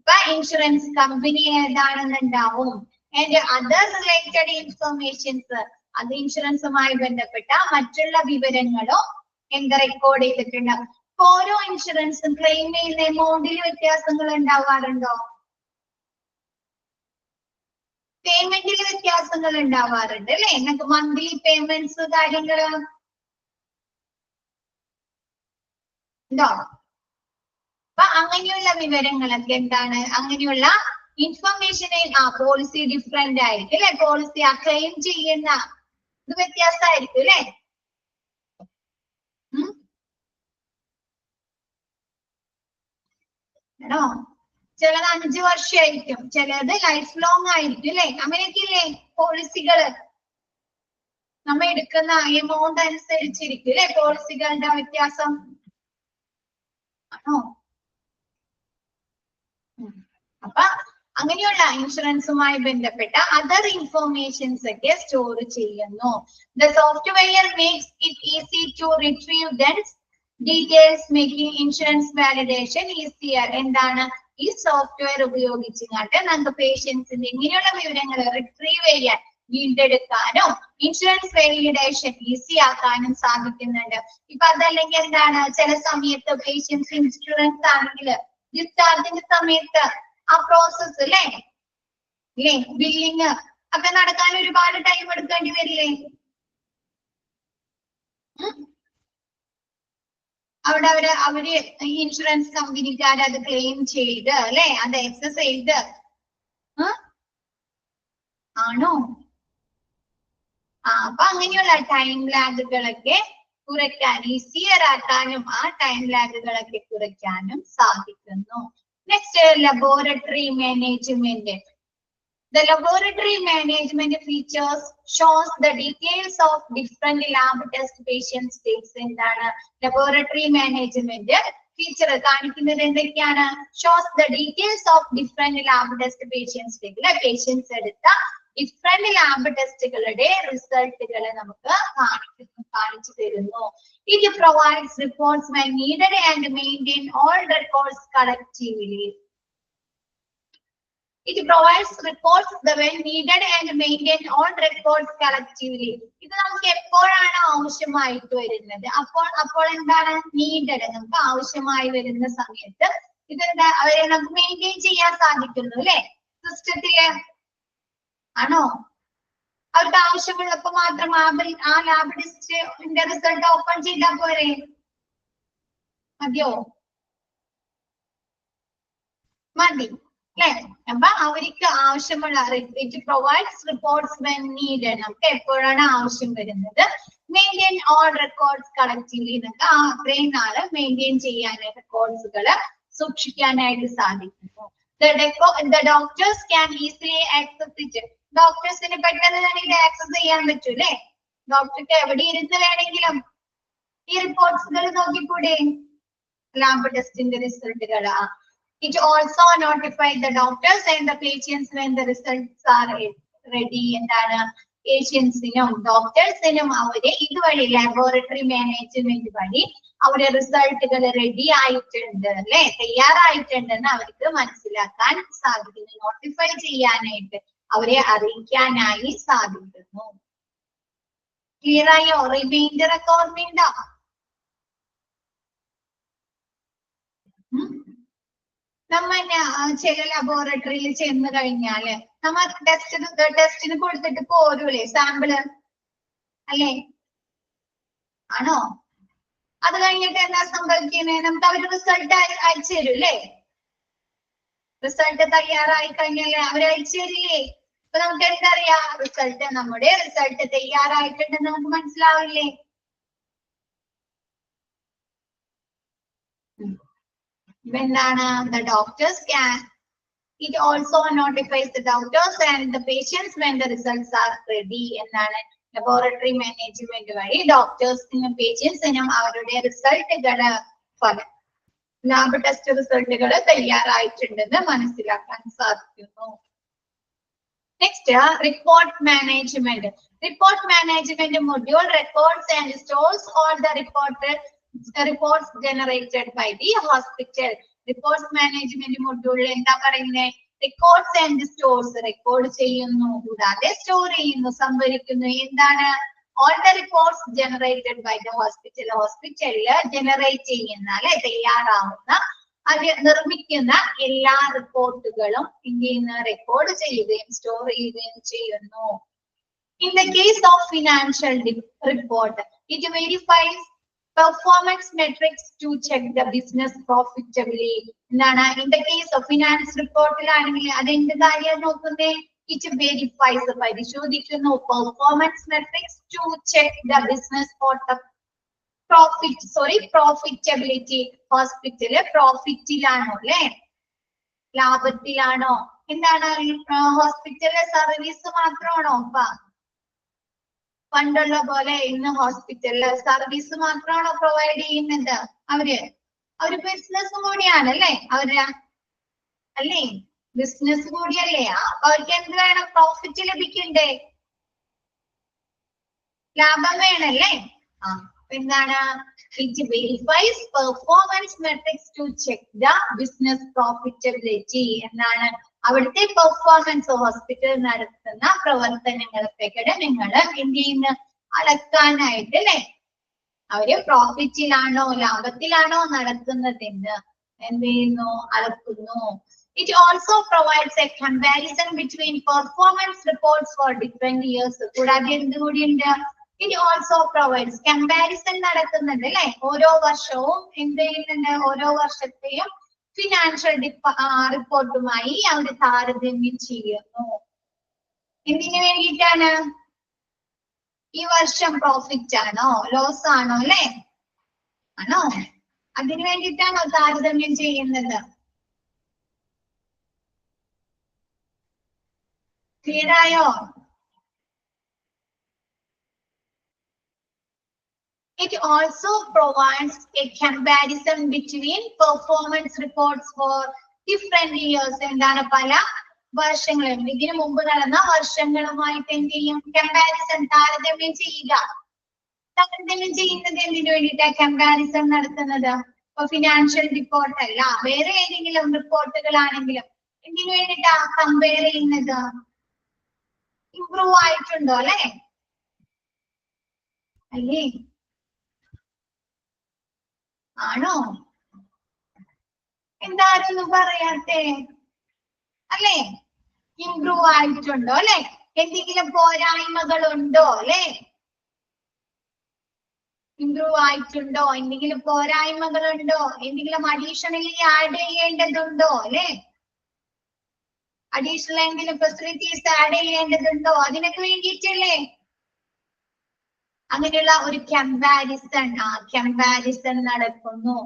അപ്പൊ ഇൻഷുറൻസ് കമ്പനി ഏതാണെന്നുണ്ടാവും. ആൻഡ് അതർ റിലേറ്റഡ് ഇൻഫർമേഷൻസ്, അത് ഇൻഷുറൻസുമായി ബന്ധപ്പെട്ട മറ്റുള്ള വിവരങ്ങളോ എന്ത് റെക്കോർഡ് ചെയ്തിട്ടുണ്ടാവും. ഓരോ ഇൻഷുറൻസും ക്ലെയിം ചെയ്യുന്ന എമൗണ്ടിൽ വ്യത്യാസങ്ങൾ ഉണ്ടാവാറുണ്ടോ? പേയ്മെന്റിൽ വ്യത്യാസങ്ങൾ ഉണ്ടാവാറുണ്ട് അല്ലെ, നിങ്ങൾക്ക് മന്ത്ലി പേയ്മെന്റ്സ് കാര്യങ്ങള് ഉണ്ടോ? അപ്പൊ അങ്ങനെയുള്ള വിവരങ്ങളൊക്കെ എന്താണ്, അങ്ങനെയുള്ള ഇൻഫർമേഷനെ പോളിസി ഡിഫറെന്റ് ആയിരിക്കും അല്ലെ, പോളിസി ക്ലെയിം ചെയ്യുന്ന ഇത് വ്യത്യാസമായിരിക്കും അല്ലെ. ആണോ? ചിലത് 5 വർഷമായിരിക്കും, ചിലത് ലൈഫ് ലോങ് ആയിരിക്കും അല്ലെ, അങ്ങനെയൊക്കെ ഇല്ലേ പോളിസികള്. നമ്മ എടുക്കുന്ന എമൗണ്ട് അനുസരിച്ചിരിക്കും അല്ലെ പോളിസികളുടെ വ്യത്യാസം. ആണോ? അപ്പൊ അങ്ങനെയുള്ള ഇൻഷുറൻസുമായി ബന്ധപ്പെട്ട അതർ ഇൻഫോർമേഷൻസ് ഒക്കെ സ്റ്റോർ ചെയ്യുന്നു. The software makes it easy to retrieve these details, making insurance validation easier. എന്താണ് ഈ സോഫ്റ്റ്വെയർ ഉപയോഗിച്ചുകൊണ്ട് നമുക്ക് പേഷ്യൻസിന്റെ ഇങ്ങനെയുള്ള വിവരങ്ങൾ റിട്രീവ് ചെയ്യാൻ, വീണ്ടെടുക്കാനും ഇൻഷുറൻസ് വാലിഡേഷൻ ഈസി ആക്കാനും സാധിക്കുന്നുണ്ട്. ഇപ്പൊ അതല്ലെങ്കിൽ എന്താണ്, ചില സമയത്ത് പേഷ്യൻസ് ഇൻഷുറൻസ് ആണെങ്കിൽ ഡിസ്ചാർജിന്റെ സമയത്ത് ആ പ്രോസസ് അല്ലേ ബില്ലിങ് ഒക്കെ നടക്കാൻ ഒരുപാട് ടൈം എടുക്കേണ്ടി വരില്ലേ? അവിടെ അവര് ഇൻഷുറൻസ് കമ്പനിക്കാർ അത് ക്ലെയിം ചെയ്ത് അല്ലെ, അത് എക്സസ് ചെയ്ത് ആണോ? അപ്പൊ അങ്ങനെയുള്ള ടൈം ലാഗുകളൊക്കെ കുറയ്ക്കാൻ ഈസിയർ ആക്കാനും ആ ടൈം ലാഗുകളൊക്കെ കുറയ്ക്കാനും സാധിക്കുന്നു. Next laboratory management. The laboratory management features shows the details of different lab test patient states. എന്താണ് laboratory management feature കാണിക്കുന്നത് എന്തൊക്കെയാണ്? Shows the details of different lab test patient state. Patients എടുത്ത different lab ടെസ്റ്റുകളുടെ റിസൾട്ടുകൾ നമുക്ക് കാണിച്ചു തരുന്നു. It provides reports when needed and maintain all records collectively. It provides reports when needed and maintain all records collectively. ഇത് നമുക്ക് എപ്പോഴാണ് ആവശ്യമായിട്ട് വരുന്നത്? അപ്പോൾ എന്താണ് നീഡഡ്? നമുക്ക് ആവശ്യമായി വരുന്ന സമയത്ത് ഇതെന്താ അവരെ നമുക്ക് മെയിൻറ്റെയിൻ ചെയ്യാൻ സാധിക്കുന്നു അല്ലെ സിസ്റ്റത്തില്? ആണോ? അവർക്ക് ആവശ്യമുള്ളപ്പോ മാത്രം ആ ലാബ് ടെസ്റ്റിന്റെ റിസൾട്ട് ഓപ്പൺ ചെയ്താൽ പോരെ? മതിയോ? മതി അല്ലെ? അപ്പൊ അവർക്ക് ആവശ്യമുള്ള it provides reports when needed. നമുക്ക് എപ്പോഴാണ് ആവശ്യം വരുന്നത്? Maintain all records collectively. നമുക്ക് അത്രയും നാള് മെയിൻറ്റെയിൻ ചെയ്യാൻ റെക്കോർഡ്സുകള് സൂക്ഷിക്കാനായിട്ട് സാധിക്കുന്നു. The doctors can easily access it. ഡോക്ടേഴ്സിന് പെട്ടെന്ന് തന്നെ ഇത് ആക്സസ് ചെയ്യാൻ പറ്റൂലേ? ഡോക്ടർക്ക് എവിടെ ഇരുന്ന് വേണമെങ്കിലും ഈ റിപ്പോർട്ട്സുകൾ നോക്കിക്കൂടെ? ലാബ് ടെസ്റ്റിന്റെ റിസൾട്ടുകളാ. It also notifies the doctors and the patients when the results are ready. എന്താണ് പേഷ്യൻസിനും ഡോക്ടേഴ്സിനും അവരെ ഇതുവഴി ലാബോറട്ടറി മാനേജ്മെന്റ് വഴി അവരുടെ റിസൾട്ടുകൾ റെഡി ആയിട്ടുണ്ട് അല്ലെ, തയ്യാറായിട്ടുണ്ടെന്ന് അവർക്ക് മനസ്സിലാക്കാൻ സാധിക്കുന്നു. നോട്ടിഫൈ ചെയ്യാനായിട്ട് അവരെ അറിയിക്കാനായി സാധിക്കുന്നു. ക്ലിയർ ആയോ? റിമൈൻഡർ ഒക്കെ ഓർമ്മയുണ്ടോ? നമ്മ ചില ലബോറട്ടറിയിൽ ചെന്ന് കഴിഞ്ഞാല് നമ്മ ടെസ്റ്റിന് കൊടുത്തിട്ട് പോരൂലേ സാമ്പിള് അല്ലേ? ആണോ? അത് കഴിഞ്ഞിട്ട് എന്താ സംഭവിക്കുന്നത്? നമുക്ക് അവര് റിസൾട്ട് അയച്ചു തരും അല്ലേ? റിസൾട്ട് തയ്യാറായി കഴിഞ്ഞാൽ അവര് അയച്ചു തരില്ലേ? അപ്പൊ നമുക്ക് എന്താ അറിയാ? റിസൾട്ട് നമ്മുടെ റിസൾട്ട് തയ്യാറായിട്ടുണ്ടെന്ന് നമുക്ക് മനസ്സിലാവില്ലേ? എന്താണ് the doctors can. It also notifies the doctors and the patients when the results are ready. എന്താണ് ലബോറട്ടറി മാനേജ്മെന്റ് വഴി ഡോക്ടേഴ്സിനും പേഷ്യൻസിനും അവരുടെ റിസൾട്ടുകള് ലാബ് ടെസ്റ്റ് റിസൾട്ടുകൾ തയ്യാറായിട്ടുണ്ടെന്ന് മനസ്സിലാക്കാൻ സാധിക്കുന്നു. Next report management. Report management module records and stores all the reports generated by the hospital. Reports management മൊഡ്യൂളിൽ എന്താ പറയുന്നത്? records and stores റെക്കോർഡ് ചെയ്യുന്നു, കൂടാതെ സ്റ്റോർ ചെയ്യുന്നു, സംഭരിക്കുന്നു. എന്താണ്? all the reports generated by the hospital. ഹോസ്പിറ്റലില് ജനറേറ്റ് ചെയ്യുന്ന അല്ലെ തയ്യാറാവുന്ന അത് നിർമ്മിക്കുന്ന എല്ലാ റിപ്പോർട്ടുകളും എന്ത് ചെയ്യുന്ന റെക്കോർഡ് ചെയ്യുകയും സ്റ്റോർ ചെയ്യുകയും ചെയ്യുന്നു. In the case of financial report, it verifies performance metrics to check the business profitability. എന്താണ്? In the case of finance റിപ്പോർട്ടിലാണെങ്കിൽ അതെന്ത് കാര്യം നോക്കുന്നേ? It verifies പരിശോധിക്കുന്നു performance metrics to check the business profitability. Hospital പ്രോഫിറ്റിലാണോ അല്ലെ ലാഭത്തിലാണോ? എന്താണ് ഹോസ്പിറ്റലിലെ സർവീസ് മാത്രമാണോ? പണ്ടുള്ള പോലെ ഇന്ന് ഹോസ്പിറ്റലില് സർവീസ് മാത്രമാണോ പ്രൊവൈഡ് ചെയ്യുന്നത്? അവര് ബിസിനസ് കൂടിയാണ് അല്ലേ? അല്ലേ ബിസിനസ് കൂടിയല്ലേ? അവർക്ക് എന്ത് വേണം? പ്രോഫിറ്റ് ലഭിക്കണ്ടേ? ലാഭം വേണല്ലേ? എന്താണ്? It verifies performance metrics to check the business profitability. എന്താണ്? അവിടുത്തെ പെർഫോമൻസ് ഹോസ്പിറ്റൽ നടത്തുന്ന പ്രവർത്തനങ്ങളൊക്കെ നിങ്ങൾ എന്ത് ചെയ്യുന്ന അളക്കാനായിട്ട് അല്ലെ? അവര് പ്രോഫിറ്റിലാണോ ലാഭത്തിലാണോ നടത്തുന്നതെന്ന് എന്ത് ചെയ്യുന്നു? അളക്കുന്നു. It also provides a comparison between performance reports for different years. കൂടാതെ എന്തുകൂടിയുണ്ട്? It also provides comparison നടത്തുന്നുണ്ട് അല്ലെ? ഓരോ വർഷവും എന്ത് ചെയ്യുന്നുണ്ട്? ഓരോ വർഷത്തെയും ഫിനാൻഷ്യൽ റിപ്പോർട്ടുമായി അവർ താരതമ്യം ചെയ്യുന്നു. എന്തിനു വേണ്ടിയിട്ടാണ്? ഈ വർഷം പ്രോഫിറ്റ് ആണോ ലോസ് ആണോ അല്ലെ? ആണോ? അതിനു വേണ്ടിയിട്ടാണോ താരതമ്യം ചെയ്യുന്നത്? ക്ലിയർ ആയോ? It also provides a comparison between performance reports for different years. എന്താണ് പല വർഷങ്ങളും ഇതിനു മുമ്പ് നടന്ന വർഷങ്ങളുമായിട്ട് എന്ത് ചെയ്യും? കമ്പാരിസൺ താരതമ്യം ചെയ്യുക. താരതമ്യം ചെയ്യുന്നത് എന്തിനു വേണ്ടിയിട്ടാണ് കമ്പാരിസൺ നടത്തുന്നത്? ഇപ്പൊ ഫിനാൻഷ്യൽ റിപ്പോർട്ട് അല്ല, വേറെ ഏതെങ്കിലും റിപ്പോർട്ടുകളാണെങ്കിലും എന്തിനു വേണ്ടിയിട്ടാ കമ്പയർ ചെയ്യുന്നത്? ഇംപ്രൂവ് ആയിട്ടുണ്ടോ അല്ലെ? അല്ലേ? ആണോ? എന്താരൊന്നും പറയാത്തെ അല്ലേ? ഇംപ്രൂവ് ആയിട്ടുണ്ടോ അല്ലെ? എന്തെങ്കിലും പോരായ്മകളുണ്ടോ അല്ലെ? ഇംപ്രൂവ് ആയിട്ടുണ്ടോ? എന്തെങ്കിലും പോരായ്മകളുണ്ടോ? എന്തെങ്കിലും അഡീഷണലി ആഡ് ചെയ്യേണ്ടതുണ്ടോ അല്ലെ? അഡീഷണൽ എന്തെങ്കിലും ഫെസിലിറ്റീസ് ആഡ് ചെയ്യേണ്ടതുണ്ടോ? അതിനൊക്കെ വേണ്ടിയിട്ടല്ലേ അങ്ങനെയുള്ള ഒരു കമ്പാരിസൺ നടക്കുന്നു.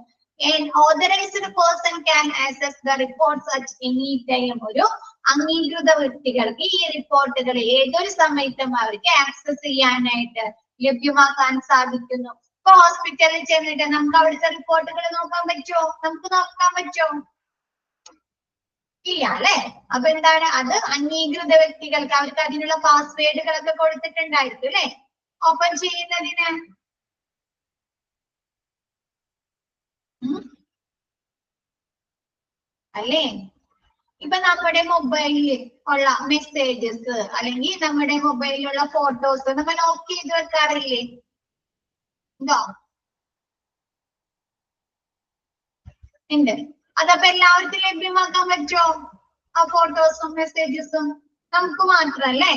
An authorized person can access the reports at any time. ഒരു അംഗീകൃത വ്യക്തികൾക്ക് ഈ റിപ്പോർട്ടുകൾ ഏതൊരു സമയത്തും അവർക്ക് ആക്സസ് ചെയ്യാനായിട്ട് ലഭ്യമാക്കാൻ സാധിക്കുന്നു. ഇപ്പൊ ഹോസ്പിറ്റലിൽ ചെന്നിട്ട് നമുക്ക് അവിടുത്തെ റിപ്പോർട്ടുകൾ നോക്കാൻ പറ്റുമോ? നമുക്ക് നോക്കാൻ പറ്റുമോ? ഇല്ല അല്ലെ? അപ്പൊ എന്താണ് അത്? അംഗീകൃത വ്യക്തികൾക്ക് അവർക്ക് അതിനുള്ള പാസ്വേഡുകളൊക്കെ കൊടുത്തിട്ടുണ്ടായിരിക്കും അല്ലെ ഓപ്പൺ ചെയ്യുന്നതിന്. അല്ലേ? ഇപ്പൊ നമ്മുടെ മൊബൈലിൽ ഉള്ള മെസ്സേജസ് അല്ലെങ്കിൽ നമ്മുടെ മൊബൈലിലുള്ള ഫോട്ടോസ് നമ്മൾ ലോക്ക് ചെയ്ത് വെക്കാറില്ലേ? ഉണ്ടോ? ഉണ്ട്. അതപ്പോ എല്ലാവർക്കും ലഭ്യമാക്കാൻ പറ്റുമോ ആ ഫോട്ടോസും മെസ്സേജസും? നമുക്ക് മാത്രല്ലേ?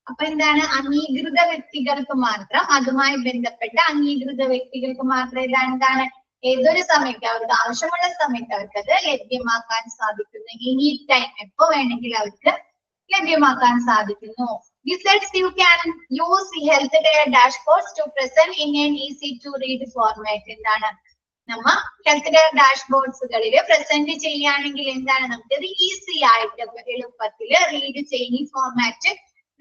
അപ്പൊ എന്താണ്? അംഗീകൃത വ്യക്തികൾക്ക് മാത്രം, അതുമായി ബന്ധപ്പെട്ട അംഗീകൃത വ്യക്തികൾക്ക് മാത്രം എന്താണ് ഏതൊരു സമയത്ത് അവർക്ക് ആവശ്യമുള്ള സമയത്ത് അവർക്ക് അത് ലഭ്യമാക്കാൻ സാധിക്കുന്നു. എനി ടൈം എപ്പോ വേണമെങ്കിൽ അവർക്ക് ലഭ്യമാക്കാൻ സാധിക്കുന്നു. Besides, you can use healthcare dashboards to present in an easy to read format. എന്താണ് നമ്മ ഹെൽത്ത് കെയർ ഡാഷ്ബോർഡ്സുകളിൽ പ്രസന്റ് ചെയ്യുകയാണെങ്കിൽ എന്താണ് നമുക്കത് ഈസി ആയിട്ട് എളുപ്പത്തിൽ റീഡ് ചെയ്യുന്ന ഫോർമാറ്റ്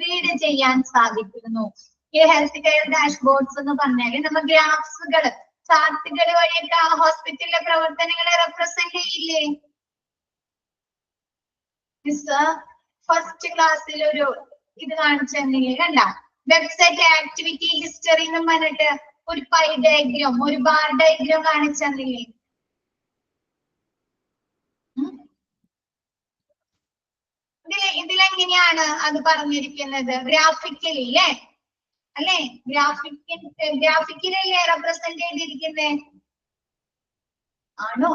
റീഡ് ചെയ്യാൻ സാധിക്കുന്നു. ഈ ഹെൽത്ത് കെയർ ഡാഷ്ബോർഡ്സ് എന്ന് പറഞ്ഞാല് നമ്മ ഗ്രാഫ്സുകൾ ചാർട്ടുകൾ വഴിയൊക്കെ ഹോസ്പിറ്റലിലെ പ്രവർത്തനങ്ങളെ റെപ്രസെന്റ് ചെയ്യില്ലേ? ഫസ്റ്റ് ക്ലാസ്സിൽ ഒരു ഇത് കാണിച്ചെന്നില്ലേ? കണ്ട വെബ്സൈറ്റ് ആക്ടിവിറ്റി ഹിസ്റ്ററി എന്ന് പറഞ്ഞിട്ട് ഒരു പൈ ഡയഗ്രം ഒരു ബാർ ഡയഗ്രം കാണിച്ചെന്നില്ലേ? ഇതിലെങ്ങനെയാണ് അത് പറഞ്ഞിരിക്കുന്നത്? ഗ്രാഫിക്കലി അല്ലേ? ഗ്രാഫിക്കലല്ലേ റെപ്രസെന്റ് ചെയ്തിരിക്കുന്നേ? ആണോ?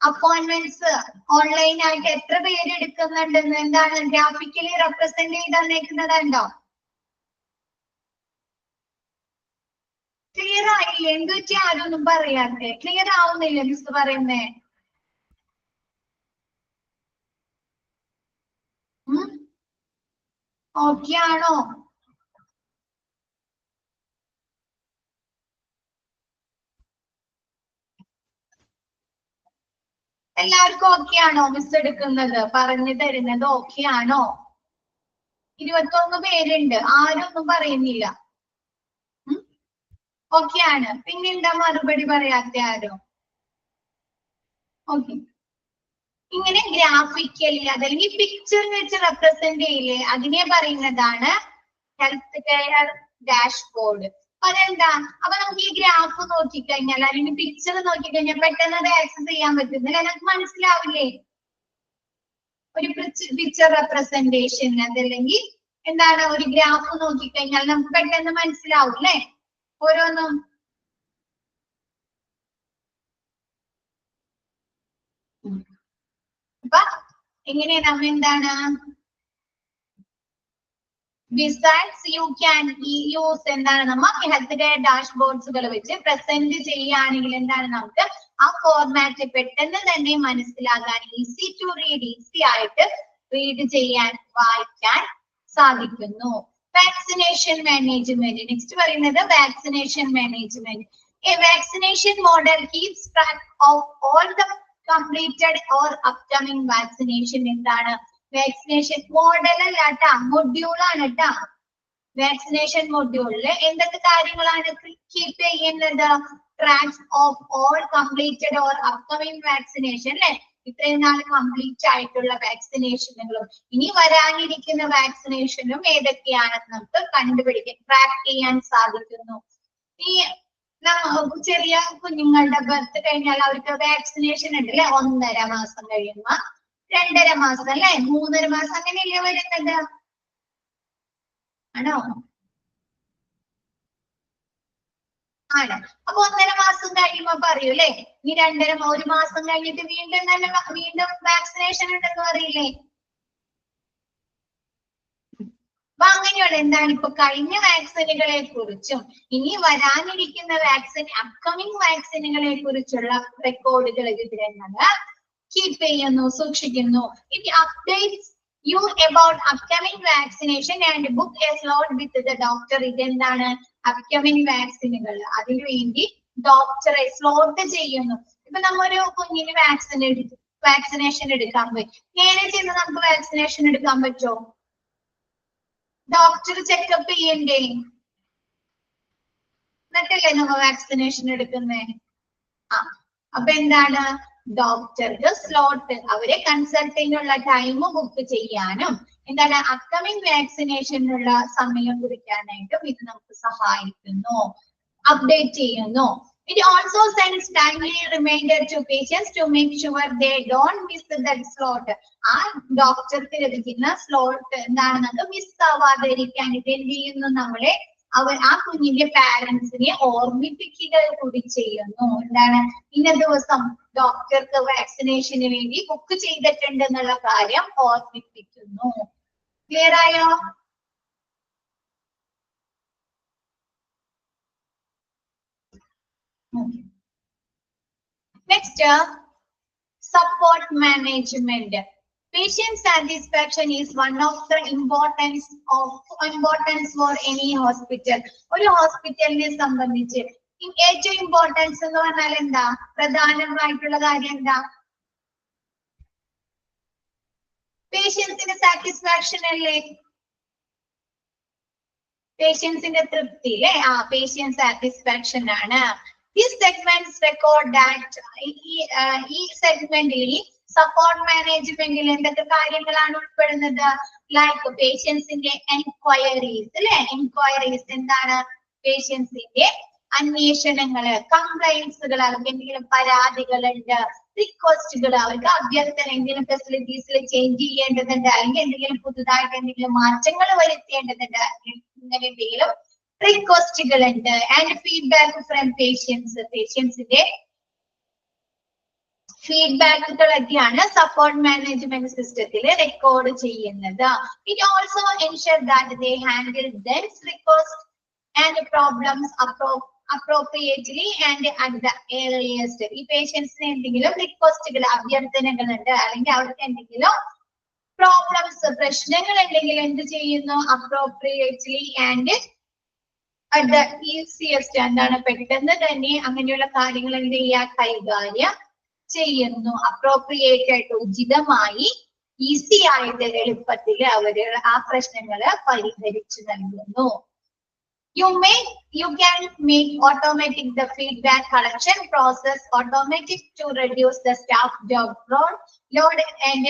അപ്പോയിന്റ്മെന്റ്സ് ഓൺലൈൻ ആയിട്ട് എത്ര പേര് എടുക്കുന്നുണ്ടെന്ന് എന്താണ് ഗ്രാഫിക്കലി റെപ്രസെന്റ് ചെയ്ത് തന്നേക്കുന്നതുണ്ടോ? ക്ലിയർ ആയില്ലേ? എന്തുപറ്റി ആരൊന്നും പറയാത്തെ? ക്ലിയർ ആവുന്നില്ല മിസ് പറയുന്നേ? ഓക്കെ ആണോ? എല്ലാവർക്കും ഓക്കെ ആണോ മിസ് എടുക്കുന്നത് പറഞ്ഞു തരുന്നത്? ഓക്കെ ആണോ? 21 പേരുണ്ട്, ആരൊന്നും പറയുന്നില്ല. ഓക്കെ ആണ്. പിന്നെന്താ മറുപടി പറയാത്ത ആരോ? ഓക്കെ. ഇങ്ങനെ ഗ്രാഫിക്കലി അതല്ലെങ്കിൽ പിക്ചർ വെച്ച് റെപ്രസെന്റ് ചെയ്യില്ലേ? അതിനെ പറയുന്നതാണ് ഹെൽത്ത് കെയർ ഡാഷ്ബോർഡ്. അതെന്താ? അപ്പൊ നമുക്ക് ഈ ഗ്രാഫ് നോക്കിക്കഴിഞ്ഞാൽ അല്ലെങ്കിൽ പിക്ചർ നോക്കിക്കഴിഞ്ഞാൽ പെട്ടെന്ന് അത് ആക്സസ് ചെയ്യാൻ പറ്റുന്നില്ല. നമുക്ക് മനസ്സിലാവില്ലേ? ഒരു പിക്ചർ റെപ്രസെന്റേഷൻ അതല്ലെങ്കിൽ എന്താണ് ഒരു ഗ്രാഫ് നോക്കിക്കഴിഞ്ഞാൽ നമുക്ക് പെട്ടെന്ന് മനസ്സിലാവും അല്ലെ ഓരോന്നും? അപ്പൊ എങ്ങനെ നമ്മ എന്താണ് besides you can use എന്താണ് നമ്മ ഹെൽത്ത് കെയർ ഡാഷ്ബോർഡ്സുകൾ വെച്ച് പ്രസന്റ് ചെയ്യുകയാണെങ്കിൽ എന്താണ് നമുക്ക് ആ ഫോർമാറ്റ് പെട്ടെന്ന് തന്നെ മനസ്സിലാകാൻ ഈസി ടു റീഡ് ഈസി ആയിട്ട് റീഡ് ചെയ്യാൻ വായിക്കാൻ സാധിക്കുന്നു. Vaccination management. നെക്സ്റ്റ് പറയുന്നത് vaccination management. A vaccination model keeps track of all the completed or upcoming vaccination. എന്താണ് വാക്സിനേഷൻ മോഡൽ അല്ല ട്ടാ, മൊഡ്യൂൾ ആണ് ട്ടാ. വാക്സിനേഷൻ മൊഡ്യൂളില് എന്തൊക്കെ കാര്യങ്ങളാണ് കീപ്പ് ചെയ്യുന്നത്? Tracks of all completed or upcoming vaccination അല്ലെ, ഇത്രയും നാൾ കംപ്ലീറ്റ് ആയിട്ടുള്ള വാക്സിനേഷനുകളും ഇനി വരാനിരിക്കുന്ന വാക്സിനേഷനും ഏതൊക്കെയാണെന്ന് നമുക്ക് കണ്ടുപിടിക്കാൻ ട്രാക്ക് ചെയ്യാൻ സാധിക്കുന്നു. ഈ ചെറിയ കുഞ്ഞുങ്ങളുടെ ബർത്ത് കഴിഞ്ഞാൽ അവർക്ക് വാക്സിനേഷൻ ഉണ്ട് അല്ലെ, 1.5 മാസം കഴിയുമ്പോ 2.5 മാസം അല്ലെ, 3.5 മാസം അങ്ങനെയല്ലേ വരുന്നത്? ആണോ? ആണ്. അപ്പൊ 1.5 മാസം കഴിയുമ്പോ പറയൂ അല്ലെ, ഈ 1 മാസം കഴിഞ്ഞിട്ട് വീണ്ടും വാക്സിനേഷൻ ഉണ്ടെന്ന് പറയില്ലേ? അപ്പൊ അങ്ങനെയുള്ള എന്താണ് ഇപ്പൊ കഴിഞ്ഞ വാക്സിനുകളെ കുറിച്ചും ഇനി വരാനിരിക്കുന്ന അപ്കമിങ് വാക്സിനുകളെ കുറിച്ചുള്ള റെക്കോർഡുകൾ വിവരങ്ങള് കീപ്പ് ചെയ്യുന്നു, സൂക്ഷിക്കുന്നു. ഇനി updates you about upcoming vaccination and book a slot with the doctor. ഇതെന്താണ് അപ്കമിങ് വാക്സിനുകൾ, അതിനു വേണ്ടി ഡോക്ടറെ സ്ലോട്ട് ചെയ്യുന്നു. ഇപ്പൊ നമ്മൊരു കുഞ്ഞിന് വാക്സിനേഷൻ എടുക്കാൻ പോയി, നേരെ ചെന്ന് നമുക്ക് വാക്സിനേഷൻ എടുക്കാൻ പറ്റുമോ? ഡോക്ടർ ചെക്കപ്പ് ചെയ്യണ്ടേ? എന്നിട്ടല്ലേ നമ്മ വാക്സിനേഷൻ എടുക്കുന്നേ? അപ്പൊ എന്താണ് ഡോക്ടർക്ക് സ്ലോട്ട്, അവരെ കൺസൾട്ടിനുള്ള ടൈം ബുക്ക് ചെയ്യാനും എന്താണ് അപ്കമിങ് വാക്സിനേഷനുള്ള സമയം കുറിക്കാനായിട്ടും ഇത് നമുക്ക് സഹായിക്കുന്നു, അപ്ഡേറ്റ് ചെയ്യുന്നു. It also sends timely reminder to patients to make sure they don't miss that slot. ആ ഡോക്ടർക്ക് ലഭിക്കുന്ന സ്ലോട്ട് എന്താണെന്നത് മിസ് ആവാതിരിക്കാൻ ഇത് എന്ത് ചെയ്യുന്നു? നമ്മളെ ആ കുഞ്ഞിന്റെ പാരന്റ്സിനെ ഓർമ്മിപ്പിക്കുക കൂടി ചെയ്യുന്നു. എന്താണ് ഇന്ന ദിവസം ഡോക്ടർക്ക് വാക്സിനേഷന് വേണ്ടി ബുക്ക് ചെയ്തിട്ടുണ്ട് എന്നുള്ള കാര്യം ഓർമ്മിപ്പിക്കുന്നു. ക്ലിയർ ആയോ? Next, support management. Patient satisfaction is one of the importance for any hospital. ഒരു ഹോസ്പിറ്റലിനെ സംബന്ധിച്ച് ഏറ്റവും ഇമ്പോർട്ടൻസ് എന്ന് പറഞ്ഞാൽ എന്താ? പ്രധാനമായിട്ടുള്ള കാര്യം എന്താ? പേഷ്യൻസിന്റെ സാറ്റിസ്ഫാക്ഷൻ അല്ലേ? പേഷ്യൻസിന്റെ തൃപ്തി അല്ലെ? പേഷ്യന്റ് സാറ്റിസ്ഫാക്ഷൻ ആണ്. These segments record that ഈ സെഗ്മെന്റിൽ സപ്പോർട്ട് മാനേജ്മെന്റിൽ എന്തൊക്കെ കാര്യങ്ങളാണ് ഉൾപ്പെടുന്നത്? ലൈക്ക് പേഷ്യൻസിന്റെ എൻക്വയറീസ് അല്ലെ? എൻക്വയറീസ് എന്താണ്? പേഷ്യൻസിന്റെ അന്വേഷണങ്ങള്, കംപ്ലൈന്റ്സുകൾ, അവർക്ക് എന്തെങ്കിലും പരാതികളുണ്ട്, റിക്വസ്റ്റുകൾ, അവർക്ക് അഭ്യർത്ഥന, എന്തെങ്കിലും ഫെസിലിറ്റീസിൽ ചേഞ്ച് ചെയ്യേണ്ടതുണ്ട്, അല്ലെങ്കിൽ എന്തെങ്കിലും പുതുതായിട്ട് എന്തെങ്കിലും മാറ്റങ്ങൾ വരുത്തേണ്ടതുണ്ട്, ഇങ്ങനെ എന്തെങ്കിലും റിക്വസ്റ്റുകൾ ഉണ്ട്. ആൻഡ് ഫീഡ്ബാക്ക് ഫ്രം പേഷ്യൻസ്, പേഷ്യൻസിന്റെ ഫീഡ്ബാക്കുകളൊക്കെയാണ് സപ്പോർട്ട് മാനേജ്മെന്റ് സിസ്റ്റത്തിൽ റെക്കോർഡ് ചെയ്യുന്നത്. It also ensure that they handle these request and problems appropriately and at the earliest. ഈ പേഷ്യൻസിന് എന്തെങ്കിലും റിക്വസ്റ്റുകൾ, അഭ്യർത്ഥനകളുണ്ട്, അല്ലെങ്കിൽ അവർക്ക് എന്തെങ്കിലും പ്രോബ്ലംസ്, പ്രശ്നങ്ങൾ ഉണ്ടെങ്കിൽ എന്ത് ചെയ്യുന്നു? Appropriately and at the easiest, എന്താണ് പെട്ടെന്ന് തന്നെ അങ്ങനെയുള്ള കാര്യങ്ങൾ എന്ത് ചെയ്യുക? കൈകാര്യം ചെയ്യുന്നു. അപ്രോപ്രിയേറ്റ് ആയിട്ട്, ഉചിതമായി, ഈസി ആയിട്ട്, എളുപ്പത്തിൽ അവര് ആ പ്രശ്നങ്ങള് പരിഹരിച്ചു നൽകുന്നു. You can make automatic the feedback collection process automatic to reduce the staff job load and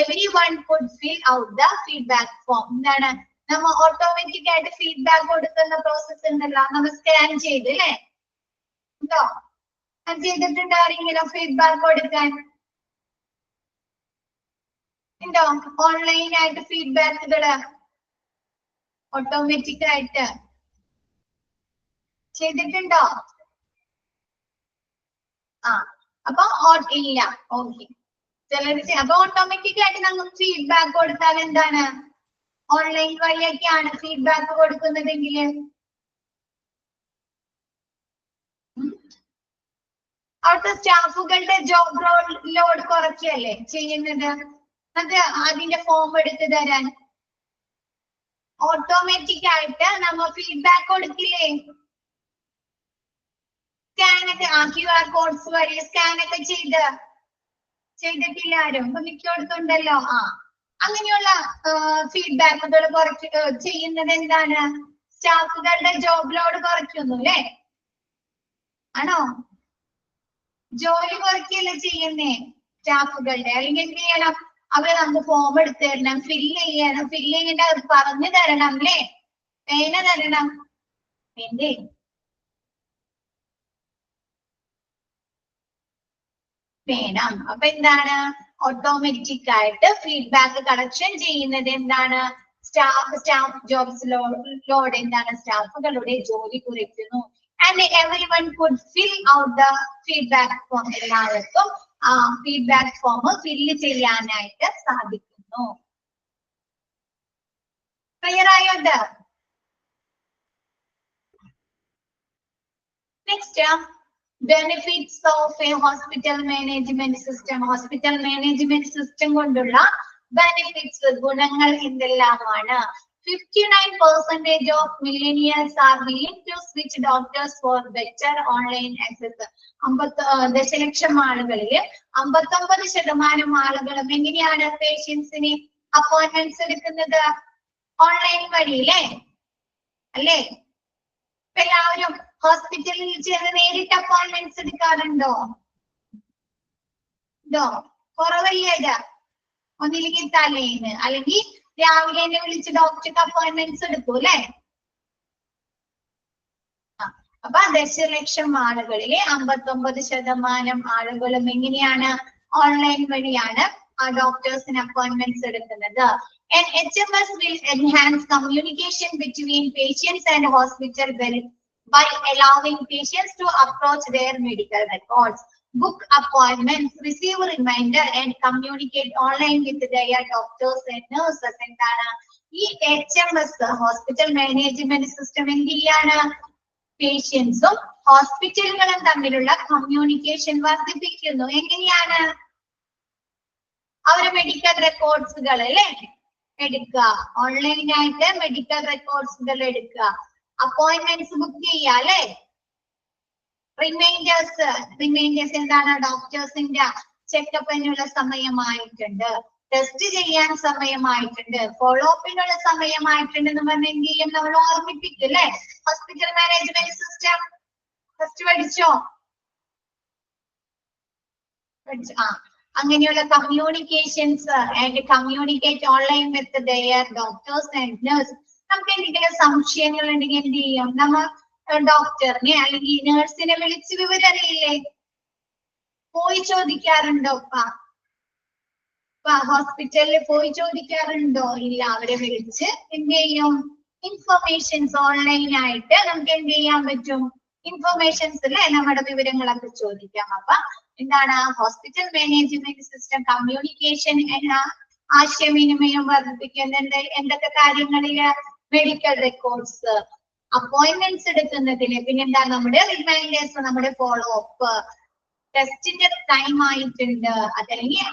everyone could fill out the feedback form. എന്താണ് നമ്മ ഓട്ടോമാറ്റിക് ആയിട്ട് ഫീഡ്ബാക്ക് കൊടുക്കുന്ന പ്രോസസ് ഉണ്ടല്ലോ, നമ്മൾ സ്കാൻ ചെയ്ത് അല്ലേ? ഉണ്ടോ? അത് ചെയ്തിട്ടുണ്ട് ആരെങ്കിലും ഫീഡ്ബാക്ക് കൊടുക്കാൻ? ഉണ്ടോ? ഓൺലൈൻ ആയിട്ട് ഫീഡ്ബാക്കുകള് ഓട്ടോമാറ്റിക് ആയിട്ട് ചെയ്തിട്ടുണ്ടോ? അപ്പൊ ഇല്ല. ഓക്കെ, ചിലര് അപ്പൊ ഓട്ടോമാറ്റിക് ആയിട്ട് നമുക്ക് ഫീഡ്ബാക്ക് കൊടുത്താൽ എന്താണ്? ഓൺലൈൻ വഴിയൊക്കെയാണ് ഫീഡ്ബാക്ക് കൊടുക്കുന്നതെങ്കിൽ അവിടുത്തെ സ്റ്റാഫുകളുടെ ജോബ് ലോഡ് കുറയ്ക്കല്ലേ ചെയ്യുന്നത്? അത് അതിന്റെ ഫോം എടുത്ത് തരാൻ ഓട്ടോമാറ്റിക് ആയിട്ട് നമ്മ ഫീഡ്ബാക്ക് കൊടുക്കില്ലേ? സ്കാൻ ഒക്കെ QR കോഡ്സ് വഴി സ്കാൻ ഒക്കെ ചെയ്തിട്ടില്ല ആരും? ഇപ്പൊ മിക്കയിടത്തുണ്ടല്ലോ. അങ്ങനെയുള്ള ഫീഡ്ബാക്കുകൾ ചെയ്യുന്നത് എന്താണ്? സ്റ്റാഫുകളുടെ ജോബ് ലോഡ് കുറയ്ക്കുന്നു അല്ലേ? ആണോ? ജോലി കുറയ്ക്കല്ലേ ചെയ്യുന്നേ സ്റ്റാഫുകളുടെ? അല്ലെങ്കിൽ എന്ത് ചെയ്യണം? അവരെ നമുക്ക് ഫോം എടുത്ത് തരണം, ഫില്ല് ചെയ്യണം, ഫില്ല് ചെയ്തിട്ട് അത് പറഞ്ഞു തരണം അല്ലേ? പേന തരണം. എന്തേ വേണം. അപ്പൊ എന്താണ്? ഓട്ടോമാറ്റിക് ആയിട്ട് ഫീഡ്ബാക്ക് കളക്ഷൻ ചെയ്യുന്നത് എന്താണ്? സ്റ്റാഫ് ജോബ്സ് ലോഡ് എന്താണ്? സ്റ്റാഫുകളുടെ ജോലി കുറയ്ക്കുന്നു. And everyone could fill out the feedback form. എല്ലാവർക്കും ഫീഡ്ബാക്ക് ഫോം ഫില്ല് ചെയ്യാനായിട്ട് സാധിക്കുന്നു. ക്ലിയർ ആയോ? Next, benefits of a hospital management system. Hospital management system കൊണ്ടുള്ള benefits, ഗുണങ്ങൾ എന്തെല്ലാമാണ്? 59% of millennials are willing to switch doctors for better online access. 50 ദശലക്ഷം ആളുകളിൽ 59% ആളുകളും എങ്ങനെയാണ് പേഷ്യൻസിന് അപ്പോയിന്റ്മെന്റ്സ് എടുക്കുന്നത്? ഓൺലൈൻ വഴി അല്ലേ? എല്ലാവരും ഹോസ്പിറ്റലിൽ ചെന്ന് നേരിട്ട് അപ്പോയിന്റ്മെന്റ്സ് എടുക്കാറുണ്ടോ? കുറവല്ലേ? ഒന്നില്ലെങ്കിൽ തലേന്ന് അല്ലെങ്കിൽ രാവിലെ തന്നെ വിളിച്ച് ഡോക്ടർക്ക് അപ്പോയിന്റ്മെന്റ്സ് എടുക്കും അല്ലേ? അപ്പൊ ദശലക്ഷം ആളുകളിലെ 59% ആളുകളും എങ്ങനെയാണ്? ഓൺലൈൻ വഴിയാണ് ആ ഡോക്ടേഴ്സിന് അപ്പോയിന്റ്മെന്റ്സ് എടുക്കുന്നത്. And HMS will enhance communication between patients and hospital by allowing patients to approach their medical records, book appointments, receive reminder and communicate online with their doctors and nurses. എന്താണ് ഈ HMS ഹോസ്പിറ്റൽ മാനേജ്മെന്റ് സിസ്റ്റം? എന്ത് ചെയ്യാണ്? പേഷ്യൻസും ഹോസ്പിറ്റലുകളും തമ്മിലുള്ള കമ്മ്യൂണിക്കേഷൻ വർദ്ധിപ്പിക്കുന്നു. എങ്ങനെയാണ്? അവരെ മെഡിക്കൽ റെക്കോർഡ്സുകൾ എടുക്കുക, ഓൺലൈനായിട്ട് മെഡിക്കൽ റെക്കോർഡ്സുകൾ എടുക്കുക, അപ്പോയിന്റ്മെന്റ്സ് ബുക്ക് ചെയ്യുക അല്ലെ? റിമൈൻഡേഴ്സ് എന്താണ്? ഡോക്ടേഴ്സിന്റെ ചെക്കപ്പിനുള്ള സമയമായിട്ടുണ്ട്, ടെസ്റ്റ് ചെയ്യാൻ സമയമായിട്ടുണ്ട്, ഫോളോ അപ്പിനുള്ള സമയമായിട്ടുണ്ട് എന്ന് പറഞ്ഞ എന്ത് ചെയ്യും? നമ്മൾ ഓർമ്മിപ്പിക്കും അല്ലെ? ഹോസ്പിറ്റൽ മാനേജ്മെന്റ് സിസ്റ്റം ഫസ്റ്റ് പഠിച്ചോ? അങ്ങനെയുള്ള communications and communicate online with their doctors and nurse. നമുക്ക് എന്തെങ്കിലും സംശയങ്ങൾ ഉണ്ടെങ്കിൽ എന്ത് ചെയ്യും? നമ്മൾ ഡോക്ടറിനെ അല്ലെങ്കിൽ നഴ്സിനെ വിളിച്ച് വിവരം അറിയില്ലേ? പോയി ചോദിക്കാറുണ്ടോ? ഹോസ്പിറ്റലിൽ പോയി ചോദിക്കാറുണ്ടോ? ഇല്ല. അവരെ വിളിച്ച് എന്ത് ചെയ്യും? ഇൻഫർമേഷൻസ് ഓൺലൈനായിട്ട് നമുക്ക് എന്ത് ചെയ്യാൻ പറ്റും? ഇൻഫർമേഷൻസ് അല്ലെ? നമ്മുടെ വിവരങ്ങളൊക്കെ ചോദിക്കാം. അപ്പൊ എന്താണ്? ഹോസ്പിറ്റൽ മാനേജ്മെന്റ് സിസ്റ്റം കമ്മ്യൂണിക്കേഷൻ എന്ന ആശയവിനിമയം വർദ്ധിപ്പിക്കുന്നുണ്ട്. എന്തൊക്കെ കാര്യങ്ങളില്? മെഡിക്കൽ റെക്കോർഡ്സ്, അപ്പോയിന്റ്മെന്റ്സ് എടുക്കുന്നതില്, പിന്നെന്താ? നമ്മുടെ റിമൈൻഡേഴ്സ്, നമ്മുടെ ഫോളോ അപ്പ്, ടെസ്റ്റിന്റെ ടൈം ആയിട്ടുണ്ട്, അതല്ലെങ്കിൽ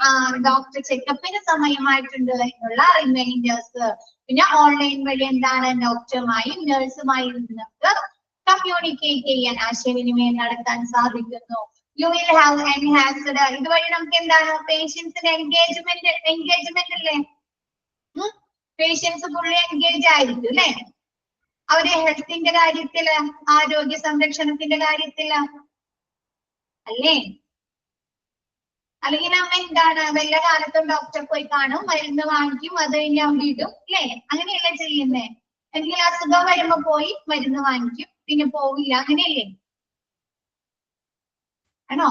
ഡോക്ടർ ചെക്കപ്പിന് സമയമായിട്ടുണ്ട് എന്നുള്ള റിമൈൻഡേഴ്സ്. പിന്നെ ഓൺലൈൻ വഴി എന്താണ്? ഡോക്ടറുമായും നഴ്സുമായും നമുക്ക് കമ്മ്യൂണിക്കേറ്റ് ചെയ്യാൻ, ആശയവിനിമയം നടത്താൻ സാധിക്കുന്നു. You will have enhanced. ഇതുവഴി നമുക്ക് എന്താണ്? പേഷ്യൻസിന്റെ എൻഗേജ്മെന്റ് അല്ലേ? പേഷ്യൻസ് ഫുള്ളി എൻഗേജ് ആയിരിക്കും അല്ലെ? അവരെ ഹെൽത്തിന്റെ കാര്യത്തില്, ആരോഗ്യ സംരക്ഷണത്തിന്റെ കാര്യത്തില് അല്ലേ? അല്ലെങ്കിൽ നമ്മ എന്താണ്? വല്ല കാലത്തും ഡോക്ടറെ പോയി കാണും, മരുന്ന് വാങ്ങിക്കും, അത് കഴിഞ്ഞ് അവിടെ ഇടും അല്ലേ? അങ്ങനെയല്ലേ ചെയ്യുന്നേ? എന്തെങ്കിലും അസുഖം വരുമ്പോ പോയി മരുന്ന് വാങ്ങിക്കും, പിന്നെ പോവില്ല, അങ്ങനെയല്ലേ? ആണോ?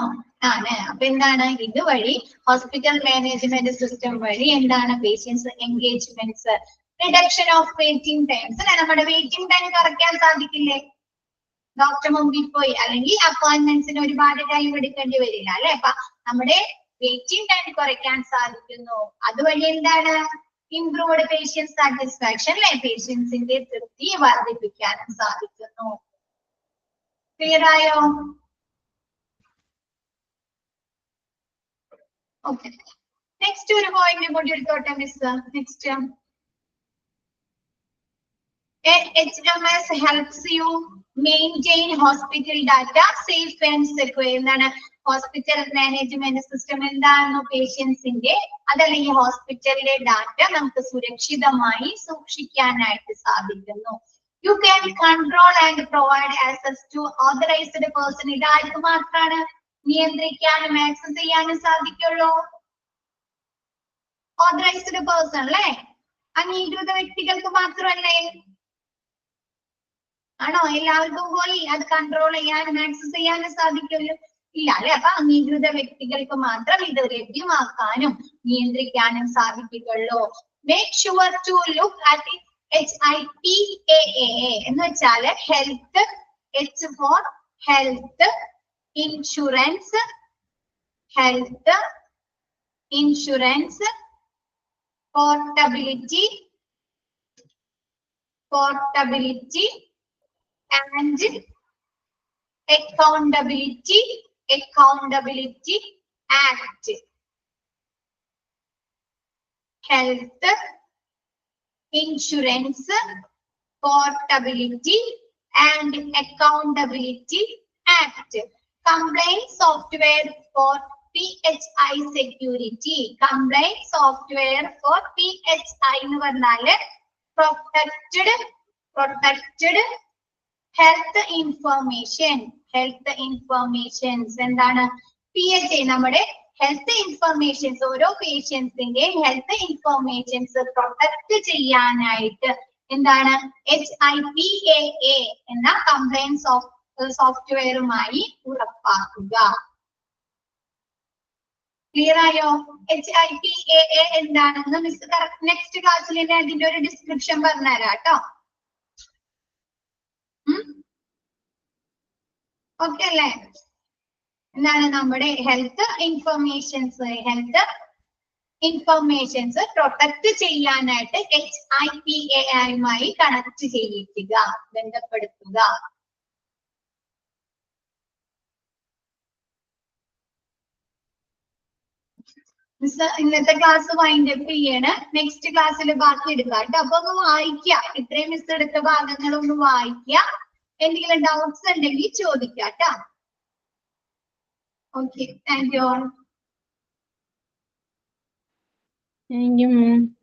ആണ്. അപ്പൊ എന്താണ്? ഇതുവഴി ഹോസ്പിറ്റൽ മാനേജ്മെന്റ് സിസ്റ്റം വഴി എന്താണ്? Patients engagements, reduction of waiting times. നമ്മുടെ വെയിറ്റിംഗ് ടൈം കുറയ്ക്കാൻ സാധിക്കില്ലേ? ഡോക്ടർ മുമ്പിൽ പോയി അല്ലെങ്കിൽ അപ്പോയിന്റ്മെന്റ്സിന് ഒരുപാട് ടൈം എടുക്കേണ്ടി വരില്ല അല്ലെ? അപ്പൊ നമ്മുടെ വെയിറ്റിംഗ് ടൈം കുറയ്ക്കാൻ സാധിക്കുന്നു. അതുവഴി എന്താണ്? ഇംപ്രൂവ്ഡ് പേഷ്യന്റ് സാറ്റിസ്ഫാക്ഷൻ അല്ലെ? പേഷ്യൻസിന്റെ തൃപ്തി വർദ്ധിപ്പിക്കാനും സാധിക്കുന്നു. ക്ലിയർ ആയോ? ഓക്കെ. നെക്സ്റ്റ് ഒരു പോയിന്റ് കൂടി എടുത്തോട്ടെ miss. Next HMS helps you maintain hospital data safe and secure. എന്താണ് ഹോസ്പിറ്റൽ മാനേജ്മെന്റ് സിസ്റ്റം എന്താണെന്നോ പേഷ്യൻസിന്റെ അതല്ലെങ്കിൽ ഹോസ്പിറ്റലിലെ ഡാറ്റ നമുക്ക് സുരക്ഷിതമായി സൂക്ഷിക്കാനായിട്ട് സാധിക്കുന്നു. You can control and provide access to authorized person. ഇതാർക്ക് മാത്രമാണ് നിയന്ത്രിക്കാനും ആക്സസ് ചെയ്യാനും സാധിക്കുള്ളൂ? ഓതറൈസ്ഡ് പേഴ്സൺ അല്ലേ? അംഗീകൃത വ്യക്തികൾക്ക് മാത്രമല്ലേ? ആണോ? എല്ലാവർക്കും പോയി അത് കൺട്രോൾ ചെയ്യാനും ആക്സസ് ചെയ്യാനും സാധിക്കുമല്ലോ? ഇല്ല അല്ലെ? അപ്പൊ അംഗീകൃത വ്യക്തികൾക്ക് മാത്രം ഇത് ലഭ്യമാക്കാനും നിയന്ത്രിക്കാനും സാധിക്കുകയുള്ളൂ. Make sure to look at it. HIPAA എന്ന് വെച്ചാല് health, H for health insurance, health insurance, portability, portability and accountability, accountability act. Health insurance, portability and accountability act. Complaint software for PHI security. Complaint software for PHI എന്ന് പറഞ്ഞാല് protected health information. Health informations എന്താണ്? PHI നമ്മുടെ ഹെൽത്ത് ഇൻഫർമേഷൻസ്, ഓരോ പേഷ്യൻസിന്റെ ഹെൽത്ത് ഇൻഫർമേഷൻസ് പ്രൊട്ടക്ട് ചെയ്യാനായിട്ട് എന്താണ് HIPAA എന്ന കംപ്ലൈന്റ് സോഫ്റ്റ്വെയറുമായി ഉറപ്പാക്കുക. ക്ലിയർ ആയോ? HIPAA എന്താണെന്ന് മിസ് നെക്സ്റ്റ് ക്ലാസ്സിൽ അതിന്റെ ഒരു ഡിസ്ക്രിപ്ഷൻ പറഞ്ഞുതരാം കേട്ടോ. ഓക്കെ അല്ലേ? എന്താണ് നമ്മുടെ ഹെൽത്ത് ഇൻഫർമേഷൻസ് പ്രൊട്ടക്ട് ചെയ്യാനായിട്ട് HIPAA കണക്ട് ചെയ്യിക്കുക, ബന്ധപ്പെടുത്തുക. മിസ് ഇന്നത്തെ ക്ലാസ് വൈൻഡ് അപ്പ് ചെയ്യാണ്. നെക്സ്റ്റ് ക്ലാസ്സിൽ ബാക്കി എടുക്കാം കേട്ടോ. അപ്പൊ ഒന്ന് വായിക്കാം, ഇത്രയും മിസ് എടുത്ത ഭാഗങ്ങളൊന്ന് വായിക്കുക. എന്തെങ്കിലും ഡൗട്ട്സ് ഉണ്ടെങ്കിൽ ചോദിക്കാം കേട്ടോ. Okay, thank you all. Thank you, ma'am.